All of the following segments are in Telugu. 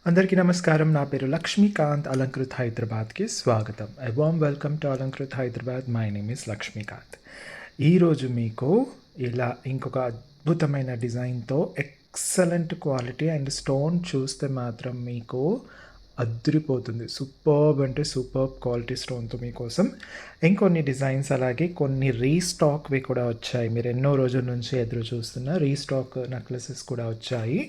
అందరికీ నమస్కారం. నా పేరు లక్ష్మీకాంత్. అలంకృత్ హైదరాబాద్కి స్వాగతం. I warm welcome to Alankrit Hyderabad. My name is Lakshmikant. ఈరోజు మీకు ఇలా ఇంకొక అద్భుతమైన డిజైన్తో ఎక్సలెంట్ క్వాలిటీ అండ్ స్టోన్ చూస్తే మాత్రం మీకు అద్దరిపోతుంది. సూపర్బ్ అంటే సూపర్బ్ క్వాలిటీ స్టోన్తో మీకోసం ఇంకొన్ని డిజైన్స్, అలాగే కొన్ని రీస్టాక్వి కూడా వచ్చాయి. మీరు ఎన్నో రోజుల నుంచి ఎదురు చూస్తున్న రీస్టాక్ నెక్లెసెస్ కూడా వచ్చాయి.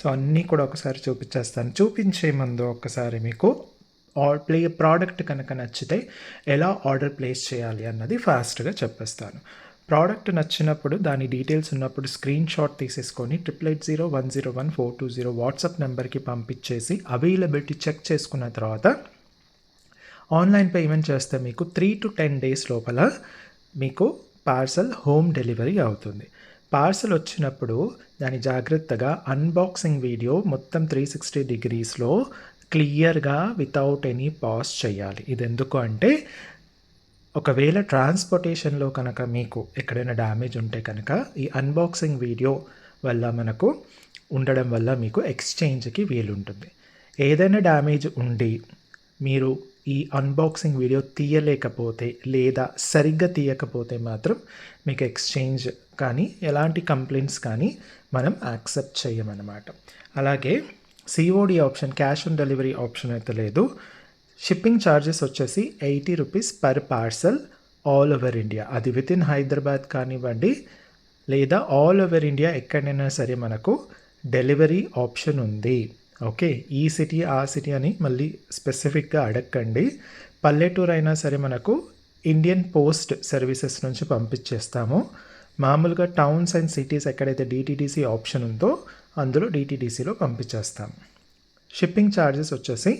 సో అన్నీ కూడా ఒకసారి చూపించేస్తాను. చూపించే ముందు ఒక్కసారి మీకు ప్రోడక్ట్ కనుక నచ్చితే ఎలా ఆర్డర్ ప్లేస్ చేయాలి అన్నది ఫాస్ట్గా చెప్పేస్తాను. ప్రోడక్ట్ నచ్చినప్పుడు దాని డీటెయిల్స్ ఉన్నప్పుడు స్క్రీన్ షాట్ తీసేసుకొని 8801011420 వాట్సాప్ నెంబర్కి పంపించేసి అవైలబిలిటీ చెక్ చేసుకున్న తర్వాత ఆన్లైన్ పేమెంట్ చేస్తే మీకు 3 to 10 days లోపల మీకు పార్సల్ హోమ్ డెలివరీ అవుతుంది. పార్సల్ వచ్చినప్పుడు దాని జాగ్రత్తగా అన్బాక్సింగ్ వీడియో మొత్తం 360 degreesలో క్లియర్గా వితౌట్ ఎనీ పాజ్ చేయాలి. ఇది ఎందుకు అంటే ఒకవేళ ట్రాన్స్పోర్టేషన్లో కనుక మీకు ఎక్కడైనా డ్యామేజ్ ఉంటే కనుక ఈ అన్బాక్సింగ్ వీడియో వల్ల మనకు ఉండడం వల్ల మీకు ఎక్స్చేంజ్కి వీలుంటుంది. ఏదైనా డ్యామేజ్ ఉండి మీరు ఈ అన్బాక్సింగ్ వీడియో తీయలేకపోతే లేదా సరిగ్గా తీయకపోతే మాత్రం మీకు ఎక్స్చేంజ్ కానీ ఎలాంటి కంప్లైంట్స్ కానీ మనం యాక్సెప్ట్ చేయమన్నమాట. అలాగే COD option, cash on delivery option అయితే లేదు. షిప్పింగ్ ఛార్జెస్ వచ్చేసి 80 rupees per parcel all over India. అది విత్ ఇన్ హైదరాబాద్ కానివ్వండి లేదా ఆల్ ఓవర్ ఇండియా ఎక్కడైనా సరే మనకు డెలివరీ ఆప్షన్ ఉంది. ఓకే, ఈ సిటీ ఆ సిటీ అని మళ్ళీ స్పెసిఫిక్గా అడగండి. పల్లెటూరు అయినా సరే మనకు ఇండియన్ పోస్ట్ సర్వీసెస్ నుంచి పంపించేస్తాము. మామూలుగా టౌన్స్ అండ్ సిటీస్ ఎక్కడైతే డిటీడీసీ ఆప్షన్ ఉందో అందులో డిటీడీసీలో పంపించేస్తాము. షిప్పింగ్ ఛార్జెస్ వచ్చేసి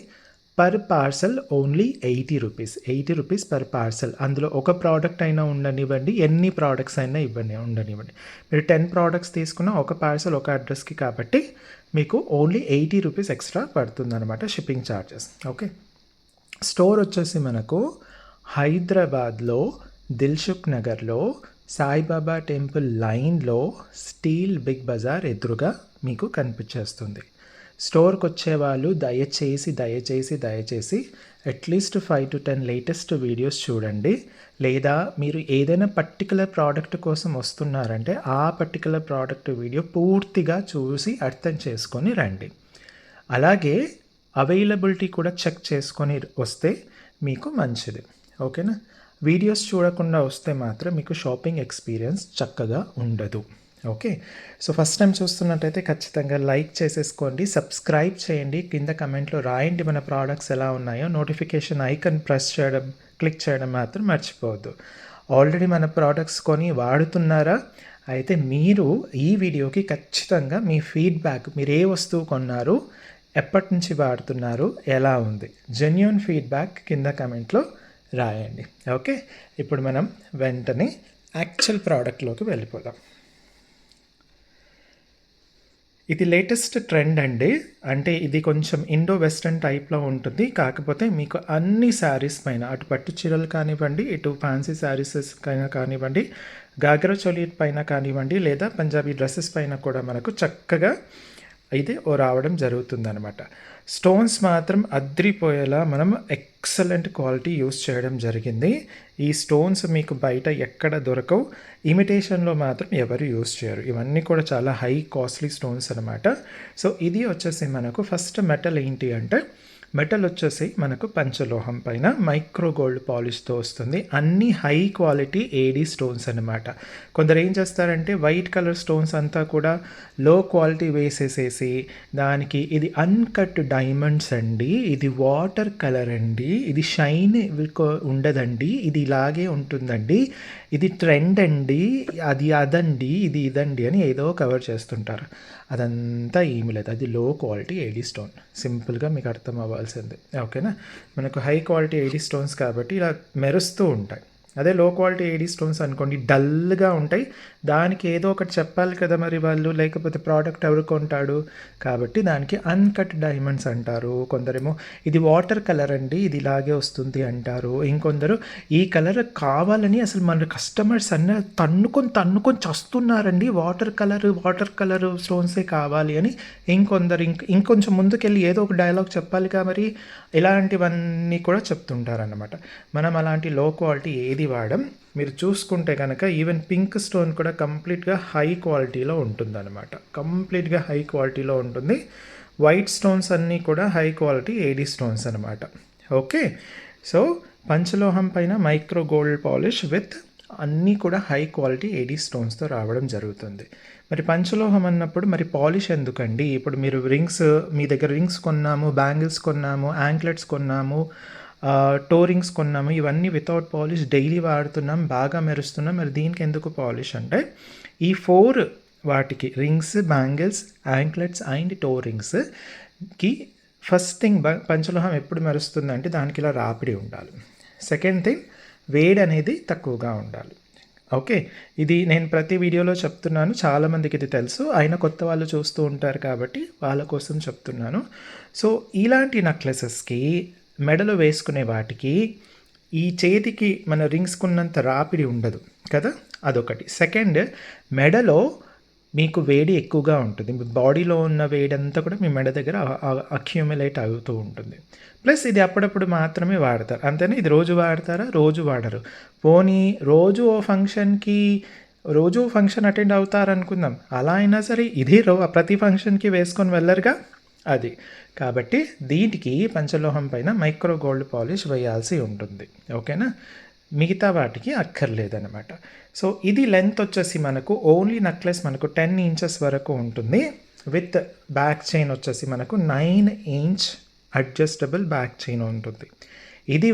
per parcel only 80 rupees. 80 rupees per parcel. అందులో ఒక ప్రోడక్ట్ అయినా ఉండనివ్వండి, ఎన్ని ప్రోడక్ట్స్ అయినా ఉండనివ్వండి. మీరు 10 ప్రోడక్ట్స్ తీసుకున్న ఒక పార్సల్ ఒక అడ్రస్కి కాబట్టి మీకు ఓన్లీ 80 రూపీస్ ఎక్స్ట్రా పడుతుందన్నమాట షిప్పింగ్ ఛార్జెస్. ఓకే, స్టోర్ వచ్చేసి మనకు హైదరాబాద్లో దిల్సుఖ్ నగర్లో సాయిబాబా టెంపుల్ లైన్లో స్టీల్ బిగ్ బజార్ ఎదురుగా మీకు కనిపించేస్తుంది. స్టోర్కి వచ్చేవాళ్ళు దయచేసి అట్లీస్ట్ 5 to 10 లేటెస్ట్ వీడియోస్ చూడండి. లేదా మీరు ఏదైనా పర్టికులర్ ప్రోడక్ట్ కోసం వస్తున్నారంటే ఆ పర్టికులర్ ప్రోడక్ట్ వీడియో పూర్తిగా చూసి అర్థం చేసుకొని రండి. అలాగే అవైలబిలిటీ కూడా చెక్ చేసుకొని వస్తే మీకు మంచిది. ఓకేనా, వీడియోస్ చూడకుండా వస్తే మాత్రం మీకు షాపింగ్ ఎక్స్పీరియన్స్ చక్కగా ఉండదు. ఓకే, సో ఫస్ట్ టైం చూస్తున్నట్టయితే ఖచ్చితంగా లైక్ చేసేసుకోండి, సబ్స్క్రైబ్ చేయండి, కింద కమెంట్లో రాయండి మన ప్రోడక్ట్స్ ఎలా ఉన్నాయో. నోటిఫికేషన్ ఐకన్ క్లిక్ చేయడం మాత్రం మర్చిపోవద్దు. ఆల్రెడీ మన ప్రోడక్ట్స్ కొని వాడుతున్నారా? అయితే మీరు ఈ వీడియోకి ఖచ్చితంగా మీ ఫీడ్బ్యాక్, మీరు ఏ వస్తువు కొన్నారు, ఎప్పటి నుంచి వాడుతున్నారు, ఎలా ఉంది, జెన్యూన్ ఫీడ్బ్యాక్ కింద కమెంట్లో రాయండి. ఓకే, ఇప్పుడు మనం వెంటనే యాక్చువల్ ప్రోడక్ట్లోకి వెళ్ళిపోదాం. ఇది లేటెస్ట్ ట్రెండ్ అండి. అంటే ఇది కొంచెం ఇండో వెస్ట్రన్ టైప్లో ఉంటుంది. కాకపోతే మీకు అన్ని శారీస్ పైన, అటు పట్టు చీరలు కానివ్వండి, ఇటు ఫ్యాన్సీ శారీసెస్ కానివ్వండి, గాగ్రా చోలీ పైన కానివ్వండి, లేదా పంజాబీ డ్రెస్సెస్ పైన కూడా మనకు చక్కగా ఇది రావడం జరుగుతుందన్నమాట. స్టోన్స్ మాత్రం అద్రిపోయేలా మనం ఎక్సలెంట్ క్వాలిటీ యూస్ చేయడం జరిగింది. ఈ స్టోన్స్ మీకు బయట ఎక్కడ దొరకవు. ఇమిటేషన్లో మాత్రం ఎవరు యూస్ చేయరు. ఇవన్నీ కూడా చాలా హై కాస్ట్లీ స్టోన్స్ అనమాట. సో ఇది వచ్చేసి మనకు ఫస్ట్ మెటల్ ఏంటి అంటే, మెటల్ వచ్చేసి మనకు పంచలోహం పైన మైక్రో గోల్డ్ పాలిష్తో వస్తుంది. అన్ని హై క్వాలిటీ ఏడీ స్టోన్స్ అనమాట. కొందరు ఏం చేస్తారంటే వైట్ కలర్ స్టోన్స్ అంతా కూడా లో క్వాలిటీ వేసేసేసి దానికి ఇది అన్కట్ డైమండ్స్ అండి, ఇది వాటర్ కలర్ అండి, ఇది షైన్ ఉండదండి, ఇది ఇలాగే ఉంటుందండి, ఇది ట్రెండ్ అండి, అది అదండి, ఇది ఇదండి అని ఏదో కవర్ చేస్తుంటారు. అదంతా ఏమి లేదు, అది లో క్వాలిటీ ఏడీ స్టోన్. సింపుల్గా మీకు అర్థం అవ్వాల్సింది. ఓకేనా, మనకు హై క్వాలిటీ ఏడీ స్టోన్స్ కాబట్టి ఇలా మెరుస్తూ ఉంటాయి. అదే లో క్వాలిటీ ఏడీ స్టోన్స్ అనుకోండి డల్గా ఉంటాయి. దానికి ఏదో ఒకటి చెప్పాలి కదా మరి వాళ్ళు, లేకపోతే ప్రోడక్ట్ ఎవరు కొంటాడు? కాబట్టి దానికి అన్‌కట్ డైమండ్స్ అంటారు. కొందరేమో ఇది వాటర్ కలర్ అండి, ఇది ఇలాగే వస్తుంది అంటారు. ఇంకొందరు ఈ కలర్ కావాలని అసలు మన కస్టమర్స్ తన్నుకొని చస్తున్నారండి. వాటర్ కలర్ స్టోన్సే కావాలి అని. ఇంకొందరు ఇంకొంచెం ముందుకెళ్ళి ఏదో ఒక డైలాగ్ చెప్పాలిగా మరి. ఇలాంటివన్నీ కూడా చెప్తుంటారనమాట. మనం అలాంటి లో క్వాలిటీ ఏది వాడం. మీరు చూసుకుంటే కనుక ఈవెన్ పింక్ స్టోన్ కూడా కంప్లీట్గా హై క్వాలిటీలో ఉంటుందన్నమాట. కంప్లీట్గా హై క్వాలిటీలో ఉంటుంది. వైట్ స్టోన్స్ అన్నీ కూడా హై క్వాలిటీ ఏడీ స్టోన్స్ అనమాట. ఓకే, సో పంచలోహం పైన మైక్రో గోల్డ్ పాలిష్ విత్ అన్నీ కూడా హై క్వాలిటీ ఏడీ స్టోన్స్తో రావడం జరుగుతుంది. మరి పంచలోహం అన్నప్పుడు మరి పాలిష్ ఎందుకండి? ఇప్పుడు మీరు మీ దగ్గర రింగ్స్ కొన్నాము, బ్యాంగిల్స్ కొన్నాము, యాంక్లెట్స్ కొన్నాము, టో రింగ్స్ కొన్నాము, ఇవన్నీ వితౌట్ పాలిష్ డైలీ వాడుతున్నాం, బాగా మెరుస్తున్నాం. మరి దీనికి ఎందుకు పాలిష్ అంటే ఈ 4 వాటికి rings, bangles, anklets and toe రింగ్స్కి ఫస్ట్ థింగ్ పంచలోహం ఎప్పుడు మెరుస్తుందంటే దానికి ఇలా రాపిడి ఉండాలి. సెకండ్ థింగ్ వేడి అనేది తక్కువగా ఉండాలి. ఓకే, ఇది నేను ప్రతి వీడియోలో చెప్తున్నాను, చాలామందికి ఇది తెలుసు, అయినా కొత్త వాళ్ళు చూస్తూ ఉంటారు కాబట్టి వాళ్ళ కోసం చెప్తున్నాను. సో ఇలాంటి నెక్లెసెస్కి మెడలో వేసుకునే వాటికి ఈ చేతికి మన రింగ్స్కున్నంత రాపిడి ఉండదు కదా, అదొకటి. సెకండ్, మెడలో మీకు వేడి ఎక్కువగా ఉంటుంది. మీ బాడీలో ఉన్న వేడి అంతా కూడా మీ మెడ దగ్గర అక్యూములేట్ అవుతూ ఉంటుంది. ప్లస్ ఇది అప్పుడప్పుడు మాత్రమే వాడతారు అంతేనే. ఇది రోజు వాడతారా? రోజు వాడరు. పోనీ రోజు ఫంక్షన్ అటెండ్ అవుతారనుకుందాం, అలా అయినా సరే ఇది ప్రతి ఫంక్షన్కి వేసుకొని వెళ్ళరుగా అది. కాబట్టి దీనికి పంచలోహం పైన మైక్రో గోల్డ్ పాలిష్ వేయాల్సి ఉంటుంది. ఓకేనా, మిగతా వాటికి అక్కర్లేదన్నమాట. సో ఇది లెంత్ వచ్చేసి మనకు ఓన్లీ నెక్లెస్ మనకు 10 ఇంచెస్ వరకు ఉంటుంది. విత్ బ్యాక్ చైన్ వచ్చేసి మనకు 9 ఇంచ్ అడ్జస్టబుల్ బ్యాక్ చైన్ ఉంటుంది. ఇది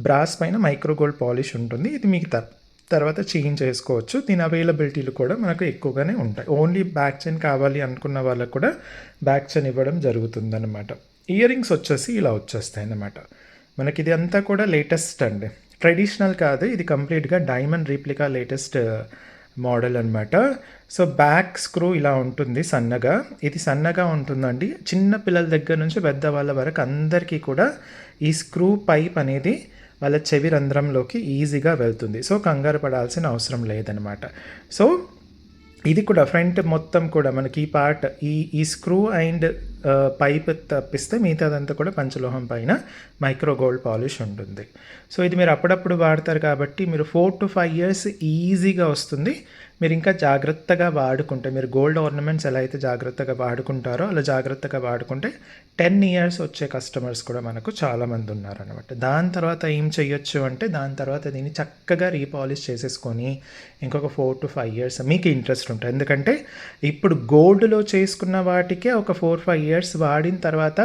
బ్రాస్ పైన మైక్రో గోల్డ్ పాలిష్ ఉంటుంది. ఇది మీకు తర్వాత చేంజ్ చేసుకోవచ్చు. దీని అవైలబిలిటీలు కూడా మనకు ఎక్కువగానే ఉంటాయి. ఓన్లీ బ్యాక్ చైన్ కావాలి అనుకున్న వాళ్ళకు కూడా బ్యాక్ చైన్ ఇవ్వడం జరుగుతుందన్నమాట. ఇయర్ రింగ్స్ వచ్చేసి ఇలా వచ్చేస్తాయి అన్నమాట. మనకి ఇది అంతా కూడా లేటెస్ట్ అండి, ట్రెడిషనల్ కాదు, ఇది కంప్లీట్గా డైమండ్ రీప్లికా లేటెస్ట్ మోడల్ అనమాట. సో బ్యాక్ స్క్రూ ఇలా ఉంటుంది సన్నగా. ఇది సన్నగా ఉంటుందండి. చిన్న పిల్లల దగ్గర నుంచి పెద్దవాళ్ళ వరకు అందరికీ కూడా ఈ స్క్రూ పైప్ అనేది వాళ్ళ చెవి రంధ్రంలోకి ఈజీగా వెళ్తుంది. సో కంగారు పడాల్సిన అవసరం లేదనమాట. సో ఇది కూడా ఫ్రంట్ మొత్తం కూడా మనకి ఈ పార్ట్ ఈ స్క్రూ అండ్ పైప్ తప్పిస్తే మిగతాదంతా కూడా పంచలోహం పైన మైక్రో గోల్డ్ పాలిష్ ఉంటుంది. సో ఇది మీరు అప్పుడప్పుడు వాడతారు కాబట్టి మీరు 4 to 5 years ఈజీగా వస్తుంది. మీరు ఇంకా జాగ్రత్తగా వాడుకుంటే, మీరు గోల్డ్ ఆర్నమెంట్స్ ఎలా అయితే జాగ్రత్తగా వాడుకుంటారో అలా జాగ్రత్తగా వాడుకుంటే 10 years వచ్చే కస్టమర్స్ కూడా మనకు చాలామంది ఉన్నారనమాట. దాని తర్వాత ఏం చేయొచ్చు అంటే దాని తర్వాత దీన్ని చక్కగా రీపాలిష్ చేసేసుకొని ఇంకొక 4 to 5 years మీకు ఇంట్రెస్ట్ ఉంటుంది. ఎందుకంటే ఇప్పుడు గోల్డ్లో చేసుకున్న వాటికే ఒక 4-5 years వాడిన తర్వాత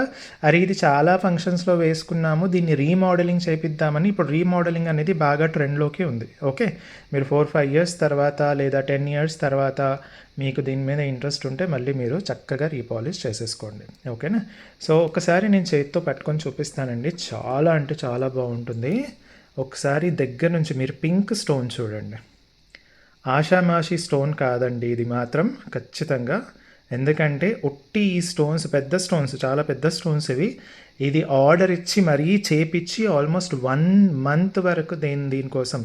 అరే ఇది చాలా ఫంక్షన్స్లో వేసుకున్నాము, దీన్ని రీమోడలింగ్ చేపిద్దామని ఇప్పుడు రీమోడలింగ్ అనేది బాగా ట్రెండ్లోకి ఉంది. ఓకే, మీరు 4-5 years తర్వాత లేదా 10 years తర్వాత మీకు దీని మీద ఇంట్రెస్ట్ ఉంటే మళ్ళీ మీరు చక్కగా రీపాలిష్ చేసేసుకోండి. ఓకేనా, సో ఒకసారి నేను చేతితో పట్టుకొని చూపిస్తానండి. చాలా అంటే చాలా బాగుంటుంది. ఒకసారి దగ్గర నుంచి మీరు పింక్ స్టోన్ చూడండి. ఆషామాషి స్టోన్ కాదండి ఇది మాత్రం ఖచ్చితంగా. ఎందుకంటే ఒట్టి ఈ స్టోన్స్ పెద్ద స్టోన్స్, చాలా పెద్ద స్టోన్స్ ఇది ఆర్డర్ ఇచ్చి మరీ చేపించి ఆల్మోస్ట్ 1 month వరకు దీనికోసం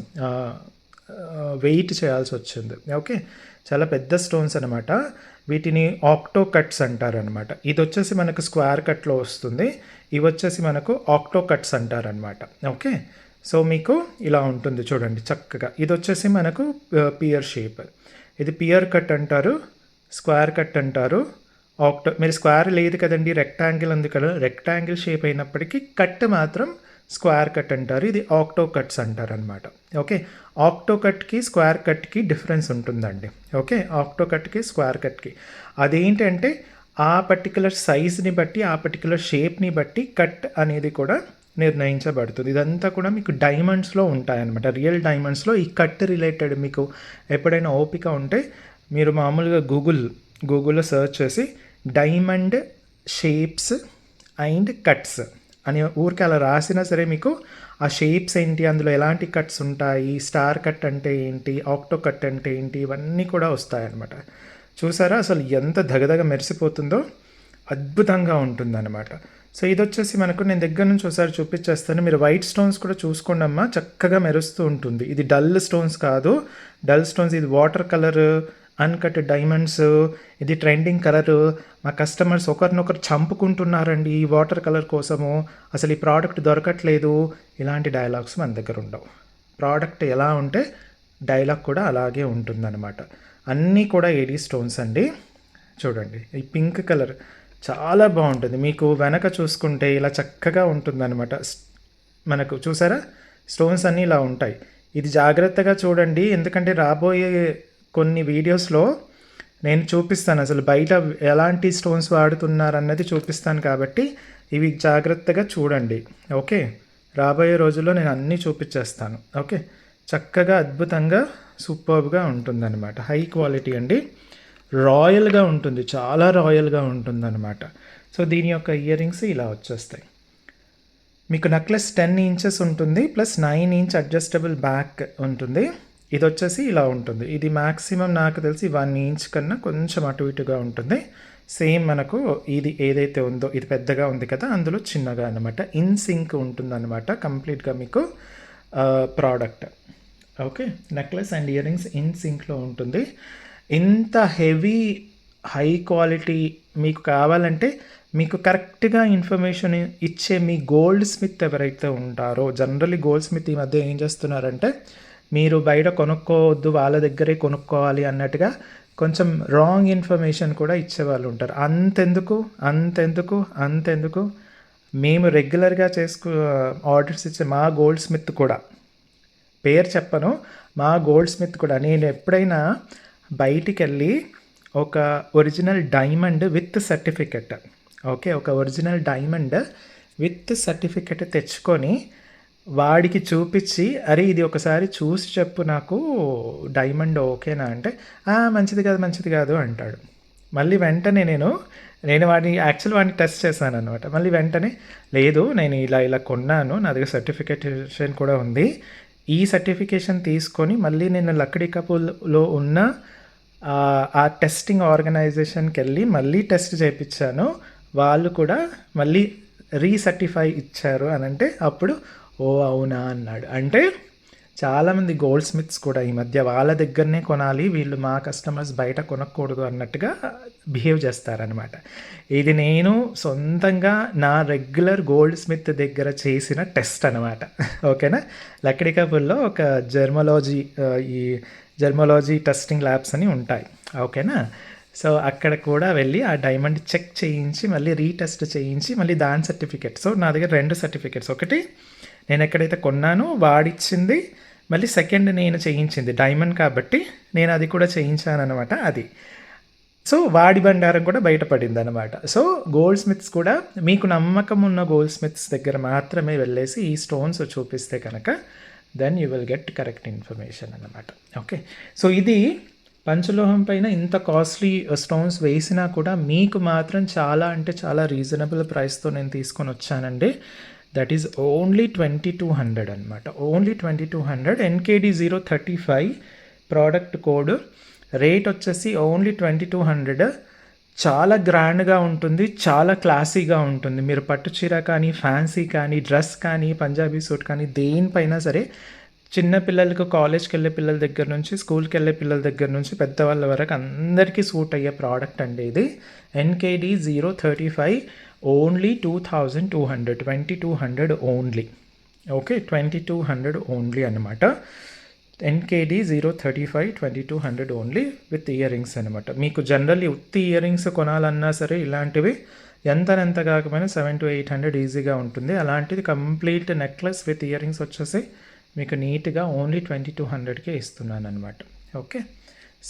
వెయిట్ చేయాల్సి వచ్చింది. ఓకే, చాలా పెద్ద స్టోన్స్ అనమాట. వీటిని ఆక్టో కట్స్ అంటారనమాట. ఇది వచ్చేసి మనకు స్క్వేర్ కట్లో వస్తుంది, ఇవి వచ్చేసి మనకు ఆక్టో కట్స్ అంటారనమాట. ఓకే, సో మీకు ఇలా ఉంటుంది చూడండి చక్కగా. ఇది వచ్చేసి మనకు పియర్ షేప్, ఇది పియర్ కట్ అంటారు, స్క్వేర్ కట్ అంటారు, మీరు స్క్వేర్ లేదు కదండి, రెక్టాంగిల్ ఉంది కదా, రెక్టాంగిల్ షేప్ అయినప్పటికీ కట్ మాత్రం స్క్వేర్ కట్ అంటారు. ఇది ఆక్టో కట్స్ అంటారు అనమాట. ఓకే, ఆక్టో కట్కి స్క్వేర్ కట్కి డిఫరెన్స్ ఉంటుందండి. ఓకే, ఆక్టో కట్కి స్క్వేర్ కట్కి అదేంటంటే ఆ పర్టికులర్ సైజ్ని బట్టి ఆ పర్టికులర్ షేప్ని బట్టి కట్ అనేది కూడా నిర్ణయించబడుతుంది. ఇదంతా కూడా మీకు డైమండ్స్లో ఉంటాయన్నమాట. రియల్ డైమండ్స్లో ఈ కట్ రిలేటెడ్ మీకు ఎప్పుడైనా ఓపిక ఉంటే మీరు మామూలుగా గూగుల్లో సెర్చ్ చేసి డైమండ్ షేప్స్ అండ్ కట్స్ అని ఊరికే అలా రాసినా సరే మీకు ఆ షేప్స్ ఏంటి, అందులో ఎలాంటి కట్స్ ఉంటాయి, స్టార్ కట్ అంటే ఏంటి, ఆక్టో కట్ అంటే ఏంటి, ఇవన్నీ కూడా వస్తాయన్నమాట. చూసారా అసలు ఎంత దగదగ మెరిసిపోతుందో, అద్భుతంగా ఉంటుందన్నమాట. సో ఇదొచ్చేసి మనకు నేను దగ్గర నుంచి ఒకసారి చూపించేస్తాను. మీరు వైట్ స్టోన్స్ కూడా చూసుకోండి అమ్మా, చక్కగా మెరుస్తూ ఉంటుంది. ఇది డల్ స్టోన్స్ కాదు, డల్ స్టోన్స్ ఇది వాటర్ కలర్ అన్కట్ డైమండ్స్, ఇది ట్రెండింగ్ కలరు. మా కస్టమర్స్ ఒకరినొకరు చంపుకుంటున్నారండి ఈ వాటర్ కలర్ కోసము, అసలు ఈ ప్రోడక్ట్ దొరకట్లేదు. ఇలాంటి డైలాగ్స్ మన దగ్గర ఉండవు. ప్రోడక్ట్ ఎలా ఉంటే డైలాగ్ కూడా అలాగే ఉంటుందన్నమాట. అన్నీ కూడా ఏడీ స్టోన్స్ అండి. చూడండి ఈ పింక్ కలర్ చాలా బాగుంటుంది. మీకు వెనక చూసుకుంటే ఇలా చక్కగా ఉంటుందన్నమాట. మనకు చూసారా స్టోన్స్ అన్నీ ఇలా ఉంటాయి. ఇది జాగ్రత్తగా చూడండి, ఎందుకంటే రాబోయే కొన్ని వీడియోస్లో నేను చూపిస్తాను అసలు బయట ఎలాంటి స్టోన్స్ వాడుతున్నారు అన్నది చూపిస్తాను. కాబట్టి ఇవి జాగ్రత్తగా చూడండి. ఓకే, రాబోయే రోజుల్లో నేను అన్నీ చూపించేస్తాను. ఓకే, చక్కగా అద్భుతంగా సూపర్బ్గా ఉంటుందన్నమాట. హై క్వాలిటీ అండి, రాయల్గా ఉంటుంది, చాలా రాయల్గా ఉంటుందన్నమాట. సో దీని యొక్క ఇయర్ రింగ్స్ ఇలా వచ్చేస్తాయి. మీకు నెక్లెస్ 10 ఇంచెస్ ఉంటుంది, ప్లస్ 9 ఇంచ్ అడ్జస్టబుల్ బ్యాక్ ఉంటుంది. ఇది వచ్చేసి ఇలా ఉంటుంది. ఇది మ్యాక్సిమం నాకు తెలిసి 1 ఇంచ్ కన్నా కొంచెం అటు ఇటుగా ఉంటుంది. సేమ్ మనకు ఇది ఏదైతే ఉందో ఇది పెద్దగా ఉంది కదా, అందులో చిన్నగా అనమాట. ఇన్ సింక్ ఉంటుందన్నమాట కంప్లీట్గా మీకు product. Okay, necklace and ear rings in సింక్లో ఉంటుంది. ఇంత హెవీ హై క్వాలిటీ మీకు కావాలంటే మీకు కరెక్ట్గా ఇన్ఫర్మేషన్ ఇచ్చే మీ గోల్డ్ స్మిత్ ఎవరైతే ఉంటారో, జనరల్లీ గోల్డ్ స్మిత్ ఈ మధ్య ఏం చేస్తున్నారంటే మీరు బయట కొనుక్కోవద్దు, వాళ్ళ దగ్గరే కొనుక్కోవాలి అన్నట్టుగా కొంచెం రాంగ్ ఇన్ఫర్మేషన్ కూడా ఇచ్చేవాళ్ళు ఉంటారు. అంతెందుకు మేము రెగ్యులర్గా ఆర్డర్స్ ఇచ్చే మా గోల్డ్ స్మిత్ కూడా, పేరు చెప్పను, మా గోల్డ్ స్మిత్ కూడా, నేను ఎప్పుడైనా బయటికి వెళ్ళి ఒక original diamond with certificate, okay, ఒక ఒరిజినల్ డైమండ్ విత్ సర్టిఫికెట్ తెచ్చుకొని వాడికి చూపించి, అరే ఇది ఒకసారి చూసి చెప్పు నాకు డైమండ్ ఓకేనా అంటే, మంచిది కాదు అంటాడు. మళ్ళీ వెంటనే నేను వాడిని టెస్ట్ చేశాను అనమాట. మళ్ళీ వెంటనే లేదు, నేను ఇలా కొన్నాను, నా దగ్గర సర్టిఫికేషన్ కూడా ఉంది, ఈ సర్టిఫికేషన్ తీసుకొని మళ్ళీ నేను లక్డీ కపుల్లో ఉన్న ఆ టెస్టింగ్ ఆర్గనైజేషన్కి వెళ్ళి మళ్ళీ టెస్ట్ చేయించాను, వాళ్ళు కూడా మళ్ళీ రీసర్టిఫై ఇచ్చారు అని అంటే అప్పుడు ఓ అవునా అన్నాడు. అంటే చాలామంది గోల్డ్ స్మిత్స్ కూడా ఈ మధ్య వాళ్ళ దగ్గరనే కొనాలి, వీళ్ళు మా కస్టమర్స్ బయట కొనకూడదు అన్నట్టుగా బిహేవ్ చేస్తారనమాట. ఇది నేను సొంతంగా నా రెగ్యులర్ గోల్డ్ స్మిత్ దగ్గర చేసిన టెస్ట్ అనమాట. ఓకేనా, లక్డీ కపుల్లో ఒక జర్మలాజీ టెస్టింగ్ ల్యాబ్స్ అని ఉంటాయి. ఓకేనా, సో అక్కడ కూడా వెళ్ళి ఆ డైమండ్ చెక్ చేయించి మళ్ళీ రీటెస్ట్ చేయించి మళ్ళీ దాని సర్టిఫికెట్. సో నా దగ్గర 2 సర్టిఫికెట్స్, ఒకటి నేను ఎక్కడైతే కొన్నానో వాడిచ్చింది, మళ్ళీ సెకండ్ నేను చేయించింది డైమండ్ కాబట్టి నేను అది కూడా చేయించాను అనమాట. అది సో వాడి బండారం కూడా బయటపడింది అనమాట. సో గోల్డ్ స్మిత్స్ కూడా మీకు నమ్మకం ఉన్న గోల్డ్ స్మిత్స్ దగ్గర మాత్రమే వెళ్ళేసి ఈ స్టోన్స్ చూపిస్తే కనుక then you will get correct information అనమాట. ఓకే, సో ఇది పంచలోహం పైన ఇంత కాస్ట్లీ స్టోన్స్ వేసినా కూడా మీకు మాత్రం చాలా అంటే చాలా రీజనబుల్ ప్రైస్తో నేను తీసుకొని వచ్చానండి. దట్ ఈజ్ ఓన్లీ 2200 అనమాట. Only 2200. NKD 035 product code. Rate వచ్చేసి ఓన్లీ 2200. చాలా గ్రాండ్గా ఉంటుంది, చాలా క్లాసీగా ఉంటుంది. మీరు పట్టు చీర కానీ, ఫ్యాన్సీ కానీ, డ్రెస్ కానీ, పంజాబీ సూట్ కానీ దేనిపైనా సరే, చిన్న పిల్లలకు కాలేజ్కి వెళ్ళే పిల్లల దగ్గర నుంచి, స్కూల్కి వెళ్ళే పిల్లల దగ్గర నుంచి పెద్దవాళ్ళ వరకు అందరికీ సూట్ అయ్యే ప్రోడక్ట్ అండి ఇది. NKD 035 only 2200, 2200 only. Okay, 2200 only అనమాట. NKD 035 2200 only with ear rings అనమాట. మీకు జనరల్లీ ఉత్తి ఇయర్ రింగ్స్ కొనాలన్నా సరే ఇలాంటివి ఎంత కాకపోయినా 700 to 800 ఈజీగా ఉంటుంది. అలాంటిది complete necklace with ear rings వచ్చేసి మీకు నీట్గా ఓన్లీ 2200కే ఇస్తున్నాను అనమాట. ఓకే,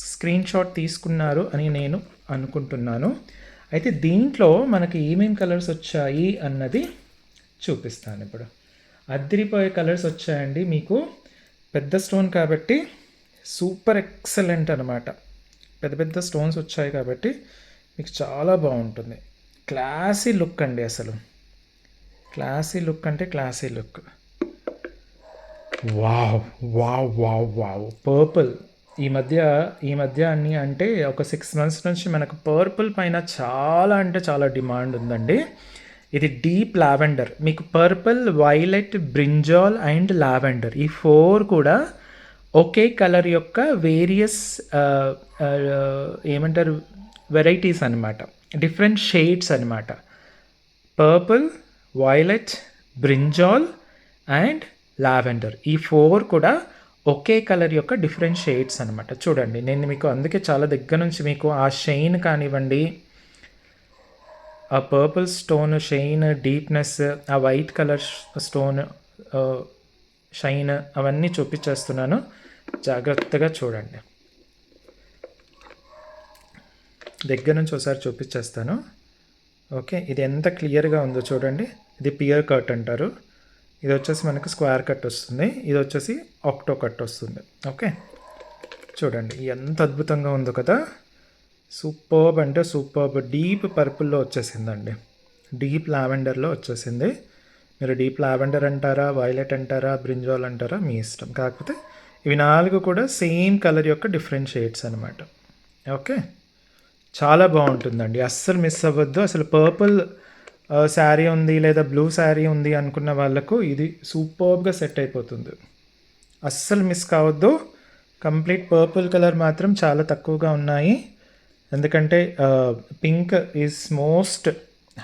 స్క్రీన్ షాట్ తీసుకున్నారు అని నేను అనుకుంటున్నాను. అయితే దీంట్లో మనకి ఏమేమి కలర్స్ వచ్చాయి అన్నది చూపిస్తాను ఇప్పుడు. అదిరిపోయే కలర్స్ వచ్చాయండి. మీకు పెద్ద స్టోన్ కాబట్టి సూపర్ ఎక్సలెంట్ అనమాట. పెద్ద స్టోన్స్ వచ్చాయి కాబట్టి మీకు చాలా బాగుంటుంది. క్లాసీ లుక్ అండి, అసలు క్లాసీ లుక్ అంటే classy look. Wow! Wow! Wow! Wow! Purple ఈ మధ్య అన్నీ అంటే ఒక 6 మంత్స్ నుంచి మనకు పర్పుల్ పైన చాలా అంటే చాలా డిమాండ్ ఉందండి. ఇది డీప్ లావెండర్. మీకు purple, violet, brinjal and lavender ఈ 4 కూడా ఒకే కలర్ యొక్క వేరియస్ ఏమంటారు వెరైటీస్ అనమాట. డిఫరెంట్ షేడ్స్ అనమాట. Purple, violet, brinjal and lavender ఈ 4 కూడా ఒకే కలర్ యొక్క డిఫరెంట్ షేడ్స్ అనమాట. చూడండి, నేను మీకు అందుకే చాలా దగ్గర నుంచి మీకు ఆ షైన్ కానివ్వండి, ఆ పర్పుల్ స్టోన్ షైన్ డీప్నెస్, ఆ వైట్ కలర్ స్టోన్ షైన్ అవన్నీ చూపించేస్తున్నాను. జాగ్రత్తగా చూడండి. దగ్గర నుంచి ఒకసారి చూపించేస్తాను. ఓకే, ఇది ఎంత క్లియర్గా ఉందో చూడండి. ఇది పియర్ కట్ అంటారు. ఇది వచ్చేసి మనకు స్క్వేర్ కట్ వస్తుంది. ఇది వచ్చేసి ఆక్టో కట్ వస్తుంది. ఓకే, చూడండి ఎంత అద్భుతంగా ఉందో కదా. సూపర్బ్ అంటే సూపర్బ్. డీప్ పర్పుల్లో వచ్చేసిందండి. డీప్ లావెండర్లో వచ్చేసింది. మీరు డీప్ లావెండర్ అంటారా, వైలెట్ అంటారా, బ్రింజాల్ అంటారా, మీ ఇష్టం. కాకపోతే ఇవి 4 కూడా సేమ్ కలర్ యొక్క డిఫరెంట్ షేడ్స్ అనమాట. ఓకే, చాలా బాగుంటుందండి. అస్సలు మిస్ అవ్వద్దు. అసలు పర్పుల్ శారీ ఉంది లేదా బ్లూ శారీ ఉంది అనుకున్న వాళ్ళకు ఇది సూపర్బ్గా సెట్ అయిపోతుంది. అస్సలు మిస్ కావద్దు. కంప్లీట్ పర్పుల్ కలర్ మాత్రం చాలా తక్కువగా ఉన్నాయి. ఎందుకంటే pink is most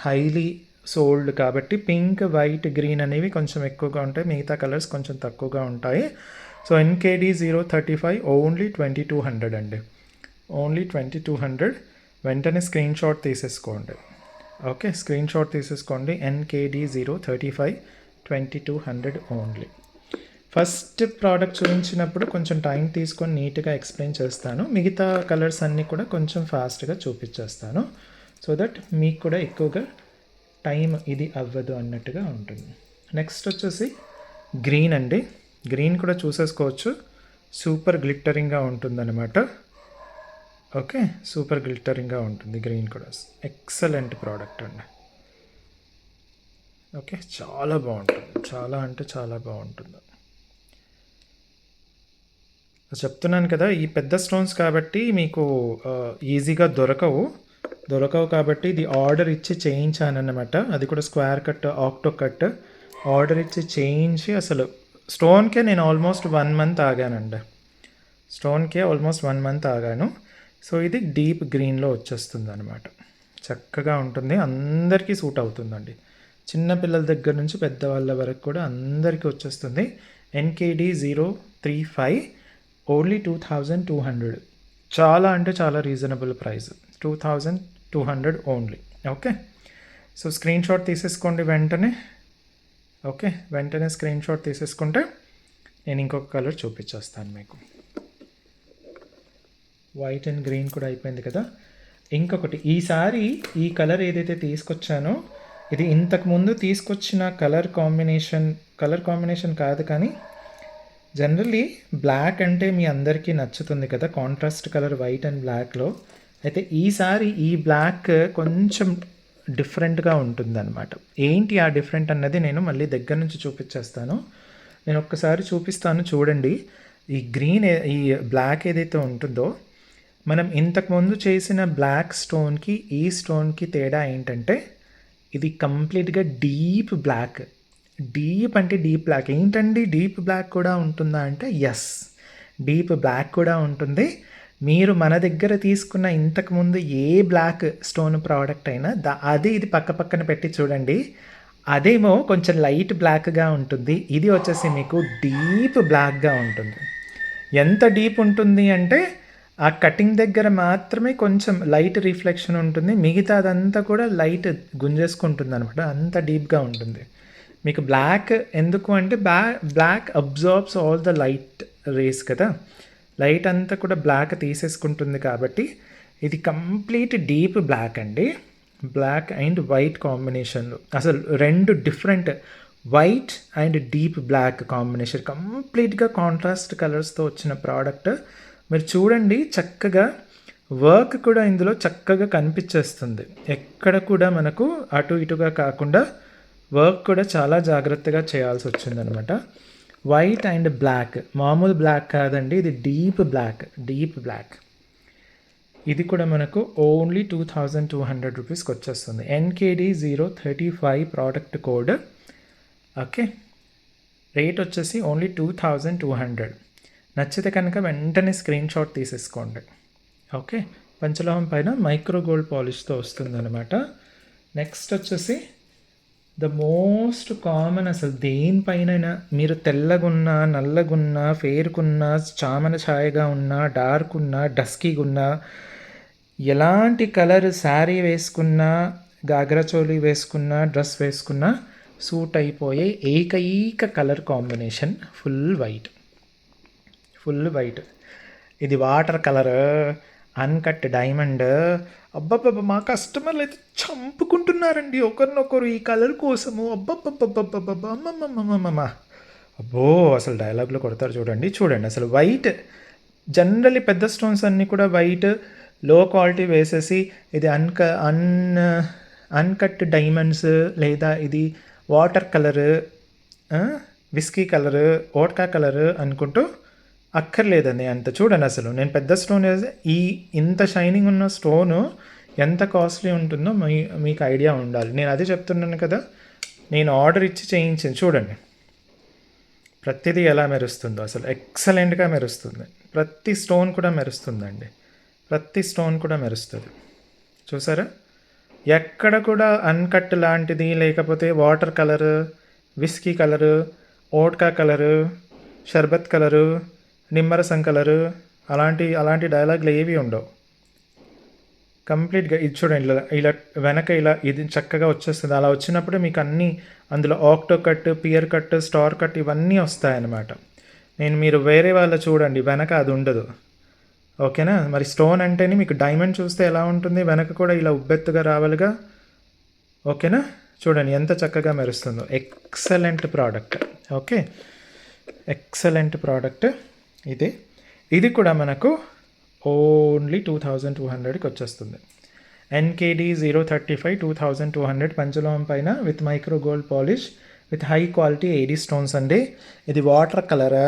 highly sold కాబట్టి పింక్, వైట్, గ్రీన్ అనేవి కొంచెం ఎక్కువగా ఉంటాయి. మిగతా కలర్స్ కొంచెం తక్కువగా ఉంటాయి. సో NKD 035 ఓన్లీ 2200 అండి. ఓన్లీ 2200. వెంటనే స్క్రీన్ షాట్ తీసేసుకోండి. ఓకే, స్క్రీన్ షాట్ తీసేసుకోండి. NKD 035 2200 only. ఫస్ట్ ప్రోడక్ట్ చూపించినప్పుడు కొంచెం టైం తీసుకొని నీట్గా ఎక్స్ప్లెయిన్ చేస్తాను. మిగతా కలర్స్ అన్నీ కూడా కొంచెం ఫాస్ట్గా చూపించేస్తాను. సో దట్ మీకు కూడా ఎక్కువగా టైం ఇది అవ్వదు అన్నట్టుగా ఉంటుంది. నెక్స్ట్ వచ్చేసి గ్రీన్ అండి. గ్రీన్ కూడా చూసేసుకోవచ్చు. సూపర్ గ్లిట్టరింగ్గా ఉంటుందన్నమాట. ఓకే, సూపర్ గ్లిట్టరింగ్గా ఉంటుంది. గ్రీన్ కూడా ఎక్సలెంట్ ప్రోడక్ట్ అండి. ఓకే, చాలా బాగుంటుంది. చాలా అంటే చాలా బాగుంటుంది. చెప్తున్నాను కదా, ఈ పెద్ద స్టోన్స్ కాబట్టి మీకు ఈజీగా దొరకవు కాబట్టి ఇది ఆర్డర్ ఇచ్చి చేయించానన్నమాట. అది కూడా square cut, octo cut order ఇచ్చి చేయించి అసలు స్టోన్కే నేను ఆల్మోస్ట్ 1 మంత్ ఆగానండి. స్టోన్కే ఆల్మోస్ట్ 1 మంత్ ఆగాను. సో ఇది డీప్ గ్రీన్లో వచ్చేస్తుంది అనమాట. చక్కగా ఉంటుంది. అందరికీ సూట్ అవుతుందండి. చిన్నపిల్లల దగ్గర నుంచి పెద్దవాళ్ళ వరకు కూడా అందరికీ వచ్చేస్తుంది. NKD 035 only 2200. చాలా అంటే చాలా reasonable price. 2200 only. Okay, so screen shot తీసేసుకోండి వెంటనే. ఓకే, వెంటనే స్క్రీన్ షాట్ తీసేసుకుంటే నేను ఇంకొక కలర్ చూపించేస్తాను మీకు. వైట్ అండ్ గ్రీన్ కూడా అయిపోయింది కదా. ఇంకొకటి, ఈసారి ఈ కలర్ ఏదైతే తీసుకొచ్చానో ఇది ఇంతకుముందు తీసుకొచ్చిన కలర్ కాంబినేషన్ కాదు, కానీ జనరల్లీ బ్లాక్ అంటే మీ అందరికీ నచ్చుతుంది కదా, కాంట్రాస్ట్ కలర్ వైట్ అండ్ బ్లాక్లో. అయితే ఈసారి ఈ బ్లాక్ కొంచెం డిఫరెంట్గా ఉంటుందన్నమాట. ఏంటి ఆ డిఫరెంట్ అన్నది నేను మళ్ళీ దగ్గర నుంచి చూపించేస్తాను. నేను ఒక్కసారి చూపిస్తాను చూడండి. ఈ గ్రీన్ ఈ బ్లాక్ ఏదైతే ఉంటుందో, మనం ఇంతకుముందు చేసిన బ్లాక్ స్టోన్కి ఈ స్టోన్కి తేడా ఏంటంటే ఇది కంప్లీట్గా డీప్ బ్లాక్. డీప్ అంటే డీప్ బ్లాక్. ఏంటండి డీప్ బ్లాక్ కూడా ఉంటుందా అంటే ఎస్, డీప్ బ్లాక్ కూడా ఉంటుంది. మీరు మన దగ్గర తీసుకున్న ఇంతకుముందు ఏ బ్లాక్ స్టోన్ ప్రోడక్ట్ అయినా అది ఇది పక్కన పెట్టి చూడండి. అదేమో కొంచెం లైట్ బ్లాక్గా ఉంటుంది. ఇది వచ్చేసి మీకు డీప్ బ్లాక్గా ఉంటుంది. ఎంత డీప్ ఉంటుంది అంటే ఆ కటింగ్ దగ్గర మాత్రమే కొంచెం లైట్ రిఫ్లెక్షన్ ఉంటుంది. మిగతా అదంతా కూడా లైట్ గుంజేసుకుంటుంది అనమాట. అంత డీప్గా ఉంటుంది. మీకు బ్లాక్ ఎందుకు అంటే black absorbs all the light rays కదా. లైట్ అంతా కూడా బ్లాక్ తీసేసుకుంటుంది కాబట్టి ఇది కంప్లీట్ డీప్ బ్లాక్ అండి. బ్లాక్ అండ్ వైట్ కాంబినేషన్లో అసలు 2 different white and deep black combination, కంప్లీట్గా కాంట్రాస్ట్ కలర్స్తో వచ్చిన ప్రోడక్ట్. మీరు చూడండి, చక్కగా వర్క్ కూడా ఇందులో చక్కగా కనిపించేస్తుంది. ఎక్కడ కూడా మనకు అటు ఇటుగా కాకుండా వర్క్ కూడా చాలా జాగ్రత్తగా చేయాల్సి వచ్చిందనమాట. వైట్ అండ్ బ్లాక్, మామూలు బ్లాక్ కాదండి, ఇది డీప్ బ్లాక్. ఇది కూడా మనకు ఓన్లీ 2200 రూపీస్కి వచ్చేస్తుంది. NKD 035 product code. Okay, rate వచ్చేసి ఓన్లీ 2200. నచ్చితే కనుక వెంటనే స్క్రీన్ షాట్ తీసేసుకోండి. ఓకే, పంచలోహం పైన మైక్రో గోల్డ్ పాలిష్తో వస్తుందన్నమాట. నెక్స్ట్ వచ్చేసి ద మోస్ట్ కామన్, అసలు దేనిపైన మీరు తెల్లగున్నా, నల్లగున్నా, ఫేర్కున్నా, చామన ఛాయగా ఉన్నా, డార్క్ ఉన్నా, డస్కీగా ఉన్నా, ఎలాంటి కలర్ శారీ వేసుకున్నా, గాగ్రా చోలీ వేసుకున్నా, డ్రెస్ వేసుకున్నా సూట్ అయిపోయే ఏకైక కలర్ కాంబినేషన్ ఫుల్ వైట్. ఇది వాటర్ కలర్, అన్కట్ డైమండ్. అబ్బబ్బబ్బ, మా కస్టమర్లు అయితే చంపుకుంటున్నారండి ఒకరినొకరు ఈ కలర్ కోసము. అబ్బబ్బబ్బబ్బబ్బబ్బ, అమ్మమ్మమ్మమ్మమ్మ, అబ్బో, అసలు డైలాగ్లో కొడతారు చూడండి. అసలు వైట్, జనరల్లీ పెద్ద స్టోన్స్ అన్నీ కూడా వైట్ లో క్వాలిటీ వేసేసి ఇది అన్కట్ డైమండ్స్, లేదా ఇది water colour, whisky colour, vodka colour అనుకుంటూ అక్కర్లేదండి. అంత చూడండి, అసలు నేను పెద్ద స్టోన్ వేసి ఇంత షైనింగ్ ఉన్న స్టోను ఎంత కాస్ట్లీ ఉంటుందో మీకు ఐడియా ఉండాలి. నేను అదే చెప్తున్నాను కదా, నేను ఆర్డర్ ఇచ్చి చేయించాను. చూడండి ప్రతిదీ ఎలా మెరుస్తుందో, అసలు ఎక్సలెంట్గా మెరుస్తుంది. ప్రతి స్టోన్ కూడా మెరుస్తుందండి, ప్రతి స్టోన్ కూడా మెరుస్తుంది. చూసారా, ఎక్కడ కూడా అన్కట్ లాంటిది, లేకపోతే water colour, whisky colour, vodka colour, షర్బత్ కలరు, నిమ్మరసం కలరు, అలాంటి డైలాగులు ఏవి ఉండవు. కంప్లీట్గా ఇది చూడండి, ఇలా వెనక ఇలా ఇది చక్కగా వచ్చేస్తుంది. అలా వచ్చినప్పుడు మీకు అన్నీ అందులో octo cut, pear cut, star cut ఇవన్నీ వస్తాయన్నమాట. మీరు వేరే వాళ్ళ చూడండి, వెనక అది ఉండదు. ఓకేనా, మరి స్టోన్ అంటేనే మీకు డైమండ్ చూస్తే ఎలా ఉంటుంది, వెనక కూడా ఇలా ఉబ్బెత్తుగా రావాలిగా. ఓకేనా, చూడండి ఎంత చక్కగా మెరుస్తుందో. Excellent product. Okay, excellent product ఇది కూడా మనకు ఓన్లీ 2200కి వచ్చేస్తుంది. NKD 035 2200 పంచలోహం పైన with micro gold polish with high quality AD stones అండి. ఇది వాటర్ కలర్,